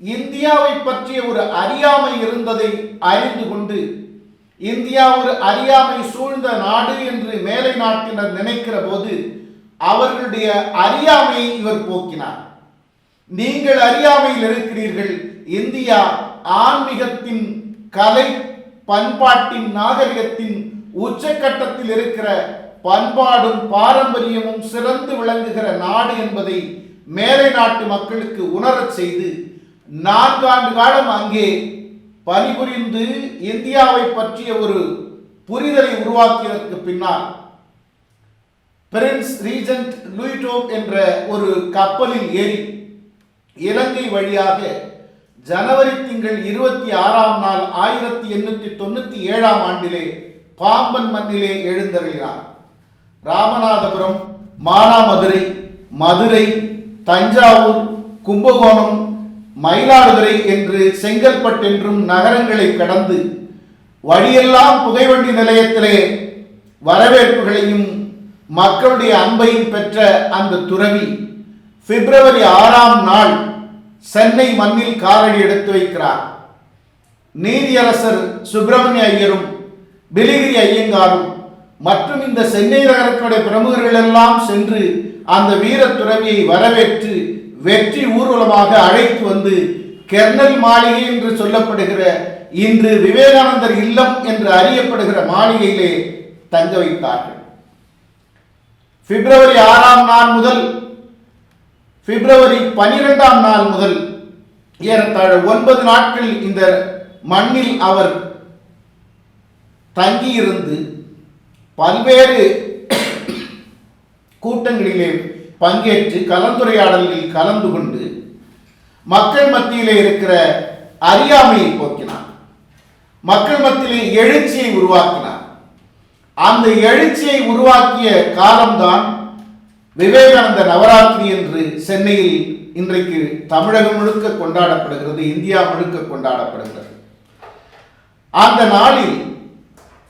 இந்தியாவை பற்றிய ஒரு அறியாமை இருந்ததை அறிந்து கொண்டு இந்தியா ஒரு அறியாமை சூழ்ந்த நாடு என்று மேலை நாட்டினர் நினைக்கிற போது அவர்களுடைய அறியாமையை இவர் போக்கினார். நீங்கள் அறியாமையில் இருக்கிறீர்கள், இந்தியா ஆன்மீகத்தின் கலை பண்பாட்டின் நாகரிகத்தின் உச்சக்கட்டத்தில் இருக்கிற பண்பாடும் பாரம்பரியமும் சிறந்து விளங்குகிற நாடு என்பதை மேலை நாட்டு மக்களுக்கு உணரச் செய்து 4 ஆண்டு காலம் அங்கே பணிபுரிந்து இந்தியாவை பற்றிய ஒரு புரிதலை உருவாக்கியதற்கு பின்னால் பிரின்ஸ் ரீஜென்ட் லூயிட்டோப் என்ற ஒரு கப்பலில் ஏறி இலங்கை வழியாக ஜனவரி திங்கள் 26ஆம் நாள் 1897ஆம் ஆண்டிலே பாம்பன் மண்ணிலே எழுந்தருளினார். ராமநாதபுரம், மானாமதுரை, மதுரை, தஞ்சாவூர், கும்பகோணம், மயிலாடுதுறை என்று செங்கல்பட்டு என்றும் நகரங்களை கடந்து வழியெல்லாம் புகைவண்டி நிலையத்திலே வரவேற்புகளையும் மக்களுடைய அன்பையும் பெற்ற அந்த துறவி பிப்ரவரி 6ஆம் நாள் சென்னை மண்ணில் காலடி எடுத்து வைக்கிறார். நீதியரசர் சுப்பிரமணிய ஐயரும் பிலிகிரி ஐயங்காரும் மற்றும் இந்த சென்னை நகரத்துடைய பிரமுகர்கள் எல்லாம் சென்று அந்த வீர துறவியை வரவேற்று வெற்றி ஊர்வலமாக அழைத்து வந்து கெர்னல் மாளிகை என்று சொல்லப்படுகிற இன்று விவேகானந்தர் இல்லம் என்று அறியப்படுகிற மாளிகையிலே தங்க வைத்தார்கள். பிப்ரவரி 6ஆம் நாள் முதல் பிப்ரவரி 12ஆம் நாள் முதல் ஏறத்தாழ 9 நாட்கள் இந்த மண்ணில் அவர் தங்கியிருந்து பல்வேறு கூட்டங்களிலே பங்கேற்று கலந்துரையாடலில் கலந்து கொண்டு மக்கள் மத்தியிலே இருக்கிற அறியாமையை போக்கினார். மக்கள் மத்தியிலே எழுச்சியை உருவாக்கினார். அந்த எழுச்சியை உருவாக்கிய காலம்தான் விவேகானந்த நவராத்திரி என்று சென்னையில் இன்றைக்கு தமிழகம் முழுக்க கொண்டாடப்படுகிறது, இந்தியா முழுக்க கொண்டாடப்படுகிறது. அந்த நாளில்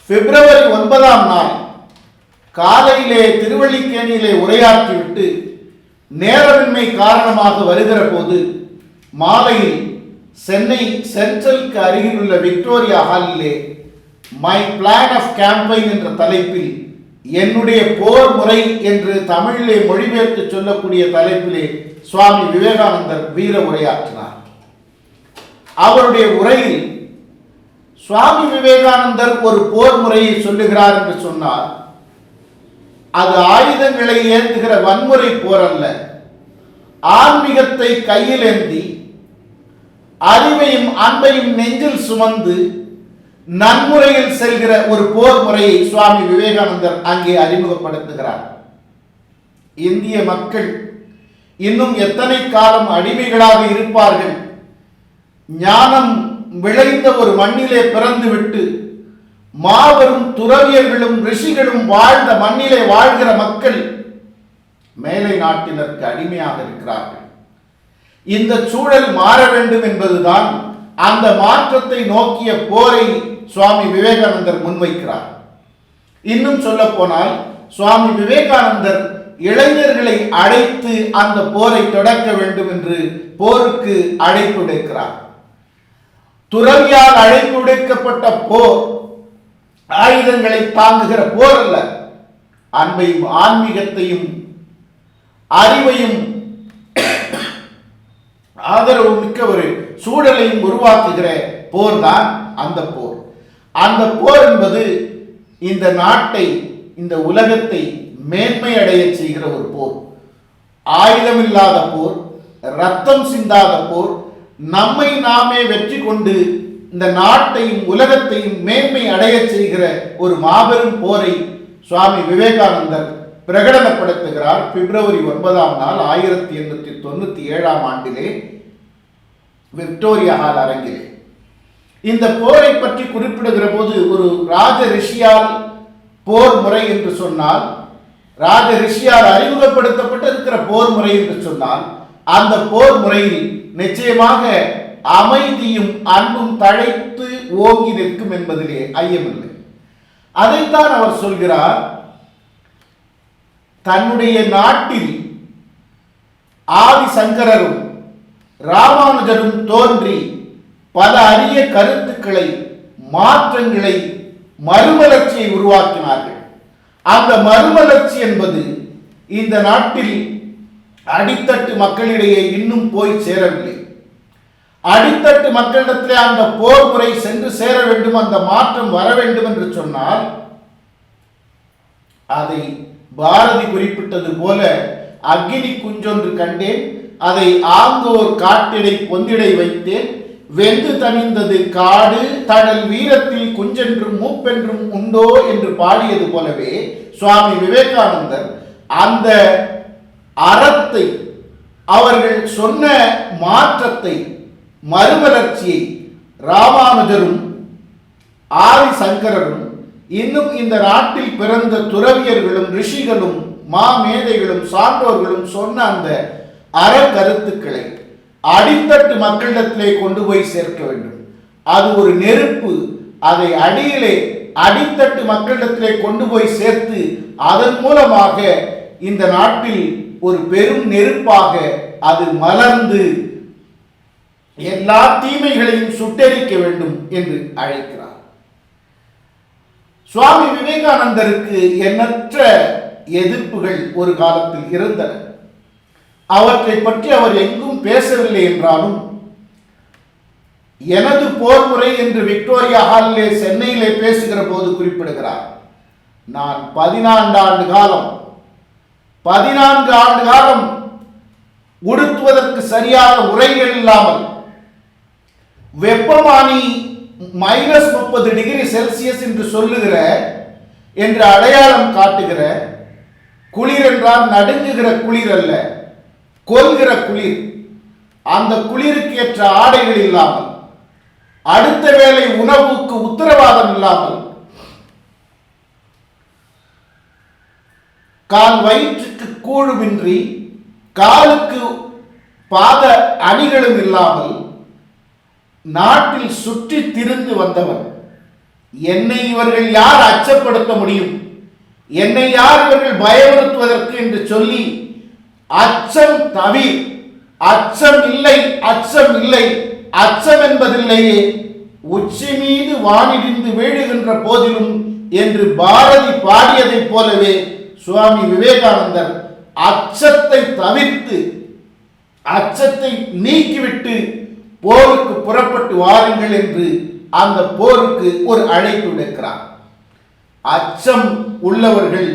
பிப்ரவரி 9ஆம் நாள் காலையிலே திருவள்ளிக்கேணியிலே உரையாற்றிவிட்டு நேரமின்மை காரணமாக வருகிற போது மாலையில் சென்னை சென்ட்ரலுக்கு அருகில் உள்ள விக்டோரியா ஹாலிலே மை பிளான் ஆஃப் கேம்பெயின் என்ற தலைப்பில் என்னுடைய போர் முறை என்று தமிழிலே மொழிபெயர்த்து சொல்லக்கூடிய தலைப்பிலே சுவாமி விவேகானந்தர் வீர உரையாற்றினார். அவருடைய உரையில் சுவாமி விவேகானந்தர் ஒரு போர் முறையை சொல்லுகிறார் என்று சொன்னார். அது ஆயுதங்களை ஏந்துகிற வன்முறை போர் அல்ல, ஆன்மீகத்தை கையில் ஏந்தி அறிவையும் அன்பையும் நெஞ்சில் சுமந்து நன்முறையில் செல்கிற ஒரு போர் முறையை சுவாமி விவேகானந்தர் அங்கே அறிமுகப்படுத்துகிறார். இந்திய மக்கள் இன்னும் எத்தனை காலம் அடிமைகளாக இருப்பார்கள்? ஞானம் விளைந்த ஒரு மண்ணிலே பிறந்துவிட்டு மாபெரும் துறவியர்களும் ரிஷிகளும் வாழ்ந்த மண்ணிலே வாழ்கிற மக்கள் மேலை நாட்டினருக்கு அடிமையாக இருக்கிறார்கள். இந்த சூழல் மாற வேண்டும் என்பதுதான் அந்த மாற்றத்தை நோக்கிய போரை சுவாமி விவேகானந்தர் முன்வைக்கிறார். இன்னும் சொல்ல போனால் சுவாமி விவேகானந்தர் இளைஞர்களை அழைத்து அந்த போரை தொடக்க வேண்டும் என்று போருக்கு அழைப்பு விடுக்கிறார். துறவியால் அழைப்பு விடுக்கப்பட்ட போர் ஆயுதங்களை தாங்குகிற போர் அல்ல, அன்பையும் ஆன்மீகத்தையும் அறிவையும் ஆதரவு மிக்க ஒரு சூழலையும் உருவாக்குகிற போர் தான் அந்த போர். அந்த போர் என்பது இந்த நாட்டை, இந்த உலகத்தை மேன்மை அடைய செய்கிற ஒரு போர். ஆயுதமில்லாத போர், ரத்தம் சிந்தாத போர், நம்மை நாமே வெற்றி கொண்டு இந்த நாட்டையும் உலகத்தையும் மேன்மை அடைய செய்கிற ஒரு மாபெரும் போரை சுவாமி விவேகானந்தர் பிரகடனப்படுத்துகிறார். பிப்ரவரி 9ஆம் நாள் 1897ஆம் ஆண்டிலே விக்டோரியா ஹால் அரங்கிலே. இந்த போரை பற்றி குறிப்பிடுகிற போது ஒரு ராஜ ரிஷியால் போர் முறை என்று சொன்னால், ராஜ ரிஷியால் அறிமுகப்படுத்தப்பட்டு இருக்கிற போர் முறை என்று சொன்னால், அந்த போர் முறையில் நிச்சயமாக அமைதியும் அன்பும் தழைத்து ஓங்கி நிற்கும் என்பதிலே ஐயமில்லை. அதைத்தான் அவர் சொல்கிறார். தன்னுடைய நாட்டில் ஆதி சங்கரரும் ராமானுஜரும் தோன்றி பல அரிய கருத்துக்களை, மாற்றங்களை, மறுமலர்ச்சியை உருவாக்கினார்கள். அந்த மறுமலர்ச்சி என்பது இந்த நாட்டில் அடித்தட்டு மக்களிடையே இன்னும் போய் சேரவில்லை. அடித்தட்டு மக்களிடத்திலே அந்த போர் முறை சென்று சேர வேண்டும், அந்த மாற்றம் வர வேண்டும் என்று சொன்னால், அதை பாரதி குறிப்பிட்டது போல அக்னி குஞ்சொன்று கண்டேன், அதை ஆங்கோர் காட்டிடை பொந்திடை வைத்தேன், வெந்து தணிந்தது காடு தடல் வீரத்தில் குஞ்சென்றும் மூப்பென்றும் உண்டோ என்று பாடியது போலவே சுவாமி விவேகானந்தர் அந்த அறத்தை, அவர்கள் சொன்ன மாற்றத்தை, மறுமலர்ச்சியை ராமானுஜரும் ஆதி சங்கரரும் இன்னும் இந்த நாட்டில் பிறந்த துறவியர்களும் ரிஷிகளும் மாமேதைகளும் சான்றோர்களும் சொன்ன அந்த அற கருத்துக்களை அடித்தட்டு மக்களிடத்திலே கொண்டு போய் சேர்க்க வேண்டும். அது ஒரு நெருப்பு. அதை அடியிலே அடித்தட்டு மக்களிடத்திலே கொண்டு போய் சேர்த்து அதன் மூலமாக இந்த நாட்டில் ஒரு பெரும் நெருப்பாக அது மலர்ந்து எல்லா தீமைகளையும் சுட்டெரிக்க வேண்டும் என்று அழைக்கிறார். சுவாமி விவேகானந்தருக்கு எண்ணற்ற எதிர்ப்புகள் ஒரு காலத்தில் இருந்தன. அவற்றை பற்றி அவர் எங்கும் பேசவில்லை என்றாலும், எனது போர் முறை என்று விக்டோரியா ஹாலிலே சென்னையிலே பேசுகிற போது குறிப்பிடுகிறார். நான் 14 ஆண்டு காலம் உடுத்துவதற்கு சரியான உரைகள் இல்லாமல், வெப்பமானி -30°C என்று சொல்லுகிற, என்று அடையாளம் காட்டுகிற குளிர் என்றால் நடுங்குகிற குளிர் அல்ல, கொல்கிற குளிர். அந்த குளிருக்கு ஏற்ற ஆடைகள் இல்லாமல், அடுத்த வேளை உணவுக்கு உத்தரவாதம் இல்லாமல், கால் வயிற்றுக்கு கூழுமின்றி, காலுக்கு பாத அணிகளும் இல்லாமல் நாட்டில் சுற்றி திரிந்து வந்தவன். என்னை இவர்கள் யார் அச்சப்படுத்த முடியும், என்னை யார் இவர்கள் பயமுறுத்துவதற்கு என்று சொல்லி, அச்சம் தவிர், அச்சம் இல்லை, அச்சம் இல்லை, அச்சம் என்பதில்லையே, உச்சி மீது வானிடிந்து வீழுகின்ற போதிலும் என்று பாரதி பாடியதைப் போலவே சுவாமி விவேகானந்தர் அச்சத்தை தவிர்த்து, அச்சத்தை நீக்கிவிட்டு போருக்கு புறப்பட்டு வாருங்கள் என்று அந்த போருக்கு ஒரு அழைப்பு விடுக்கிறார். அச்சம் உள்ளவர்கள்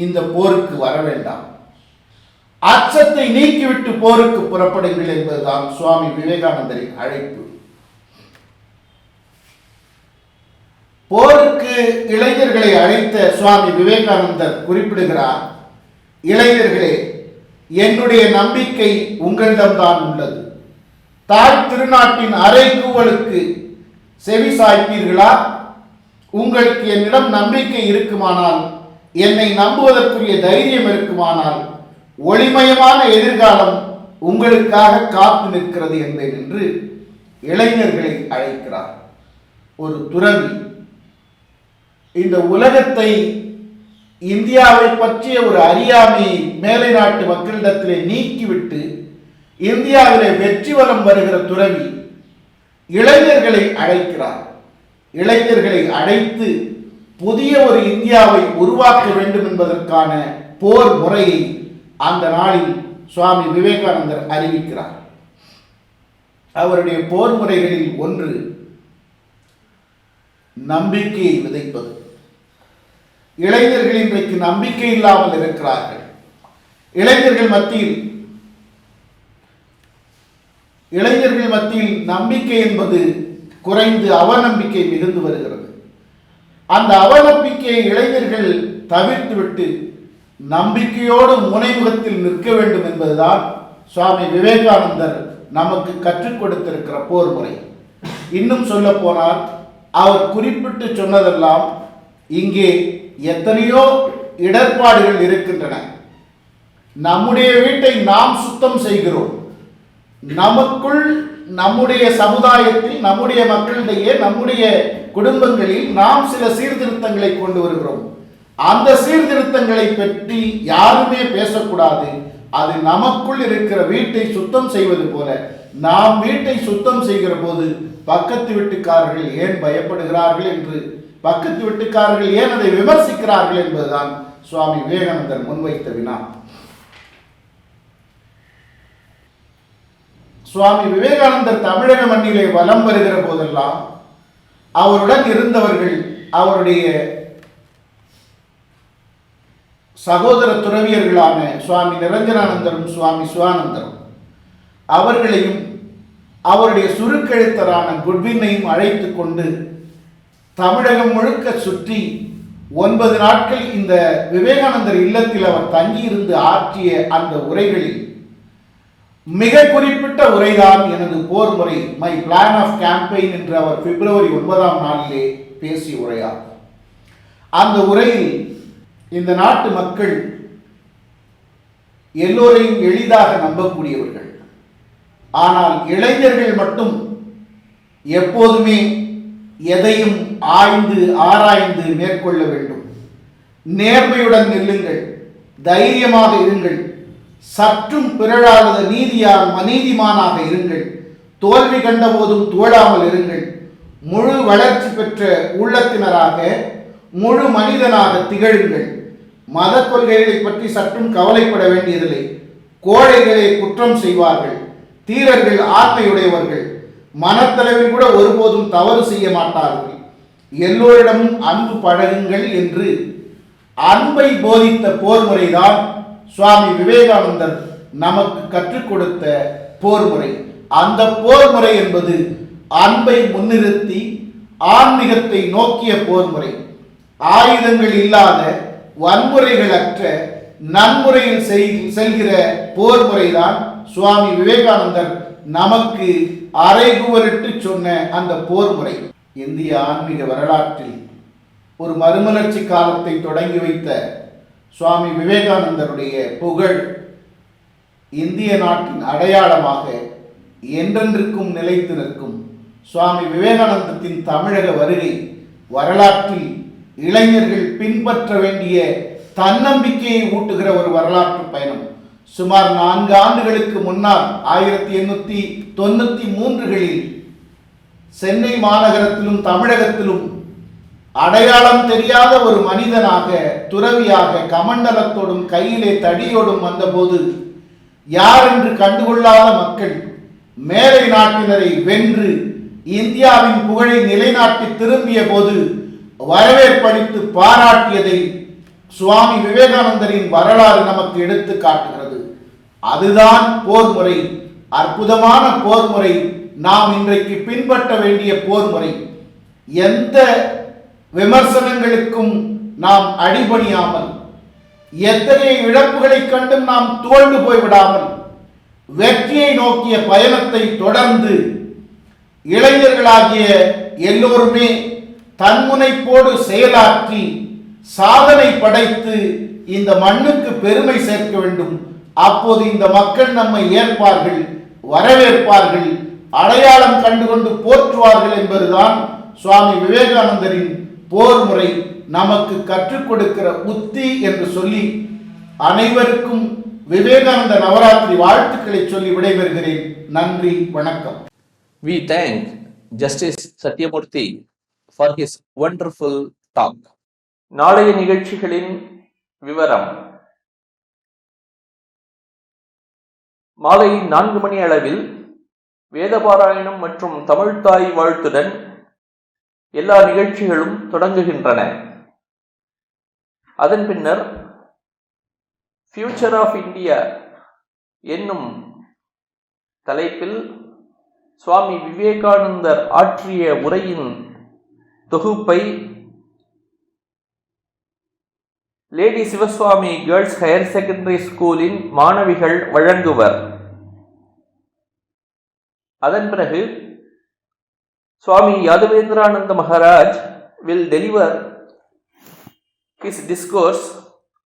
இந்த போருக்கு வர வேண்டாம், அச்சத்தை நீக்கிவிட்டு போருக்கு புறப்படுங்கள் என்பதுதான் சுவாமி விவேகானந்தரின் அழைப்பு. போருக்கு இளைஞர்களை அழைத்த சுவாமி விவேகானந்தர் குறிப்பிடுகிறார், இளைஞர்களே, என்னுடைய நம்பிக்கை உங்களிடம்தான் உள்ளது. தாய் திருநாட்டின் அறைகூவலுக்கு செவி சாய்ப்பீர்களா? உங்களுக்கு என்னிடம் நம்பிக்கை இருக்குமானால், என்னை நம்புவதற்குரிய தைரியம் இருக்குமானால், ஒளிமயமான எதிர்காலம் உங்களுக்காக காத்து நிற்கிறது என்பேன் என்று இளைஞர்களை அழைக்கிறார். ஒரு துறவி இந்த உலகத்தை, இந்தியாவை பற்றிய ஒரு அறியாமையை மேலை நாட்டு மக்களிடத்திலே நீக்கிவிட்டு இந்தியாவிலே வெற்றி வலம் வருகிற துறவி இளைஞர்களை அழைக்கிறார். இளைஞர்களை அழைத்து புதிய ஒரு இந்தியாவை உருவாக்க வேண்டும் என்பதற்கான போர் முறையை அந்த நாளில் சுவாமி விவேகானந்தர் அறிவிக்கிறார். அவருடைய போர் முறைகளில் ஒன்று நம்பிக்கையை விதைப்பது. இளைஞர்கள் இன்றைக்கு நம்பிக்கை இல்லாமல் இருக்கிறார்கள். இளைஞர்கள் மத்தியில் நம்பிக்கை என்பது குறைந்து அவநம்பிக்கை மிகுந்து வருகிறது. அந்த அவநம்பிக்கையை இளைஞர்கள் தவிர்த்துவிட்டு நம்பிக்கையோடு முனைமுகத்தில் நிற்க வேண்டும் என்பதுதான் சுவாமி விவேகானந்தர் நமக்கு கற்றுக் கொடுத்திருக்கிற போர் முறை. இன்னும் சொல்ல போனால் அவர் குறிப்பிட்டு சொன்னதெல்லாம் இங்கே எத்தனையோ இடர்பாடுகள் இருக்கின்றன. நம்முடைய வீட்டை நாம் சுத்தம் செய்கிறோம். நமக்குள், நம்முடைய சமுதாயத்தில், நம்முடைய மக்களிடையே, நம்முடைய குடும்பங்களில் நாம் சில சீர்திருத்தங்களை கொண்டு வருகிறோம். அந்த சீர்திருத்தங்களை பற்றி யாருமே பேசக்கூடாது. அது நமக்குள் இருக்கிற வீட்டை சுத்தம் செய்வது போல, நாம் வீட்டை சுத்தம் செய்கிற போது பக்கத்து வீட்டுக்காரர்கள் ஏன் பயப்படுகிறார்கள் என்று, பக்கத்து வீட்டுக்காரர்கள் ஏன் அதை விமர்சிக்கிறார்கள் என்பதுதான் சுவாமி விவேகானந்தர் முன்வைத்த வினா. சுவாமி விவேகானந்தர் தமிழக மண்ணிலே வலம் வருகிற போதெல்லாம் அவருடன் இருந்தவர்கள், அவருடைய சகோதர துறவியர்களான சுவாமி நிரஞ்சனானந்தரும் சுவாமி சிவானந்தரும், அவர்களையும் அவருடைய சுருக்கெழுத்தரான குட்வினையும் அழைத்து கொண்டு தமிழகம் முழுக்க சுற்றி 9 நாட்கள் இந்த விவேகானந்தர் இல்லத்தில் அவர் தங்கியிருந்து ஆற்றிய அந்த உரைகளில் மிக குறிப்பிட்ட உரைதான் எனது போர் முறை, மை பிளான் ஆஃப் கேம்பெயின் என்று அவர் பிப்ரவரி 9ஆம் நாளிலே பேசிய உரையாகும். அந்த உரையில் இந்த நாட்டு மக்கள் எல்லோரையும் எளிதாக நம்பக்கூடியவர்கள். ஆனால் இளைஞர்கள் மட்டும் எப்போதுமே எதையும் ஆய்ந்து ஆராய்ந்து மேற்கொள்ள வேண்டும். நேர்மையுடன் நில்லுங்கள், தைரியமாக இருங்கள், சற்றும் பிறழாத நீதிமானாக இருங்கள், தோல்வி கண்ட போதும் தோழாமல் இருங்கள், முழு வளர்ச்சி பெற்ற உள்ளத்தினராக, முழு மனிதனாக திகழுங்கள். மத கொள்கைகளை பற்றி சற்றும் கவலைப்பட வேண்டியதில்லை. கோழைகளை குற்றம் செய்வார்கள், தீரர்கள் ஆண்மையுடையவர்கள், மனத்தளவில் கூட ஒருபோதும் தவறு செய்ய மாட்டார்கள், எல்லோரிடமும் அன்பு பழகுங்கள் என்று அன்பை போதித்த போர் முறைதான் சுவாமி விவேகானந்தர் நமக்கு கற்றுக் கொடுத்த போர் முறை. அந்த போர் முறை என்பது அன்பை முன்னிறுத்தி ஆன்மீகத்தை நோக்கிய போர் முறை. ஆயுதங்கள் இல்லாத, வன்முறைகள் அற்ற, நன்முறையில் செல்கிற போர் முறைதான் சுவாமி விவேகானந்தர் நமக்கு அறைகூவலிட்டு சொன்ன அந்த போர் முறை. இந்திய ஆன்மீக வரலாற்றில் ஒரு மறுமலர்ச்சி காலத்தை தொடங்கி வைத்த சுவாமி விவேகானந்தருடைய புகழ் இந்திய நாட்டின் அடையாளமாக என்றென்றுக்கும் நிலைத்து நிற்கும். சுவாமி விவேகானந்தத்தின் தமிழக வருகை வரலாற்றில் இளைஞர்கள் பின்பற்ற வேண்டிய தன்னம்பிக்கையை ஊட்டுகிற ஒரு வரலாற்று பயணம். சுமார் 4 ஆண்டுகளுக்கு முன்னால் 1893களில் சென்னை மாநகரத்திலும் தமிழகத்திலும் அடையாளம் தெரியாத ஒரு மனிதனாக, துறவியாக, கமண்டலத்தோடும் கையிலே தடியோடும் வந்தபோது யார் என்று கண்டுகொள்ளாத மக்கள் மேலை நாட்டினரை வென்று இந்தியாவின் புகழை நிலைநாட்டி திரும்பிய போது வரவேற்பளித்து பாராட்டியதை சுவாமி விவேகானந்தரின் வரலாறு நமக்கு எடுத்து காட்டுகிறது. அதுதான் போர் முறை, அற்புதமான போர் முறை, நாம் இன்றைக்கு பின்பற்ற வேண்டிய போர் முறை. எந்த விமர்சனங்களுக்கும் நாம் அடிபணியாமல், எத்தகைய இழப்புகளை கண்டும் நாம் துவண்டு போய்விடாமல், வெற்றியை நோக்கிய பயணத்தை தொடர்ந்து இளைஞர்களாகிய எல்லோருமே தன்முனைப்போடு செயலாற்றி சாதனை படைத்து இந்த மண்ணுக்கு பெருமை சேர்க்க வேண்டும். அப்போது இந்த மக்கள் நம்மை ஏற்பார்கள், வரவேற்பார்கள், அடையாளம் கண்டுகொண்டு போற்றுவார்கள் என்பதுதான் சுவாமி விவேகானந்தரின் போர் முறை நமக்கு கற்றுக் கொடுக்கிற உத்தி என்று சொல்லி அனைவருக்கும் விவேகானந்த நவராத்திரி வாழ்த்துக்களை சொல்லி விடைபெறுகிறேன். நன்றி, வணக்கம். We thank Justice Satyamurthy for his wonderful talk. நாளைய நிகழ்ச்சிகளின் விவரம்: மாலை 4 மணி அளவில் வேதபாராயணம் மற்றும் தமிழ்த்தாய் வாழ்த்துடன் எல்லா நிகழ்ச்சிகளும் தொடங்குகின்றன. அதன் பின்னர் ஃபியூச்சர் ஆஃப் இந்தியா என்னும் தலைப்பில் சுவாமி விவேகானந்தர் ஆற்றிய உரையின் தொகுப்பை lady Sivaswami girls higher secondary ஸ்கூலின் மாணவிகள் வழங்குவர். அதன் பிறகு Swami Yadavendraananda Maharaj will deliver his discourse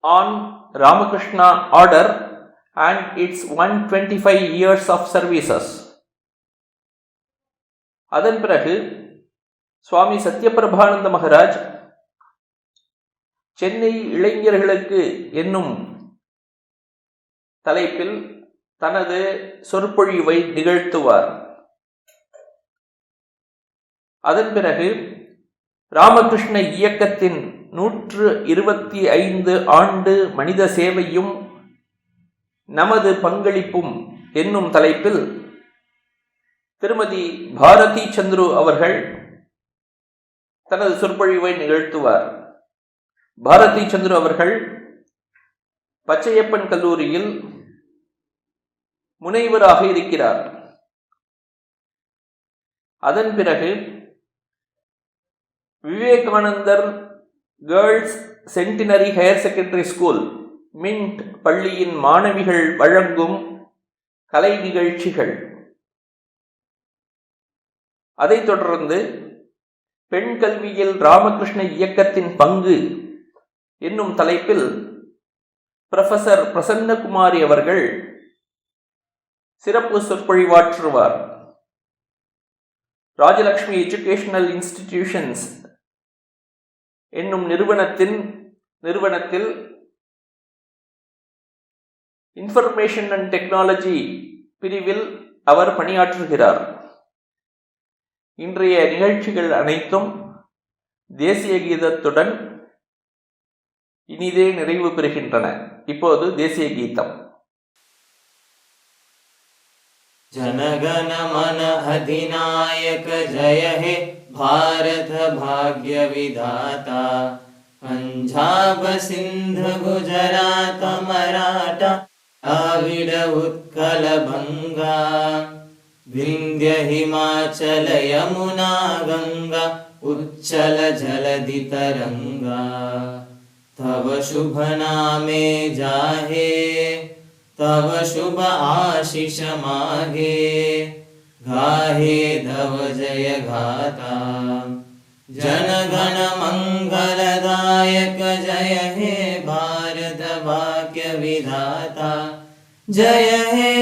on Ramakrishna order and its 125 years of services. அதன் பிறகு சுவாமி சத்யபிரபானந்த மகாராஜ் சென்னை இளைஞர்களுக்கு என்னும் தலைப்பில் தனது சொற்பொழிவை நிகழ்த்துவார். அதன் பிறகு ராமகிருஷ்ண இயக்கத்தின் 125 ஆண்டு மனித சேவையும் நமது பங்களிப்பும் என்னும் தலைப்பில் திருமதி பாரதி சந்துரு அவர்கள் தனது சொற்பொழிவை நிகழ்த்துவார். பாரதி சந்துரு அவர்கள் பச்சையப்பன் கல்லூரியில் முனைவராக இருக்கிறார். அதன் பிறகு விவேகானந்தர் girls centenary higher secondary school Mint பள்ளியின் மாணவிகள் வழங்கும் கலை நிகழ்ச்சிகள். அதைத் தொடர்ந்து பெண் கல்வியில் ராமகிருஷ்ண இயக்கத்தின் பங்கு என்னும் தலைப்பில் புரொஃபசர் பிரசன்னகுமாரி அவர்கள் சிறப்பு சொற்பொழிவாற்றுவார். ராஜலட்சுமி எஜுகேஷனல் இன்ஸ்டிடியூஷன்ஸ் என்னும் நிறுவனத்தில் இன்ஃபர்மேஷன் அண்ட் டெக்னாலஜி பிரிவில் அவர் பணியாற்றுகிறார். இன்றைய நிகழ்ச்சிகள் அனைத்தும் தேசிய கீதத்துடன் இனிதே நிறைவு பெறுகின்றன. இப்போது தேசிய கீதம். जनगण मन अधिनायक जय हे भारत भाग्य विधाता पंजाब सिंध गुजरात मराठा द्राविड उत्कल बंगा विंध्य हिमाचल यमुना गंगा उच्चल जलधि तरंगा तव शुभ नामे जाहे तव शुभ आशीष मागे गाहे धव जय गाता जनगण मंगलदायक जय हे भारत भाग्य विधाता जय हे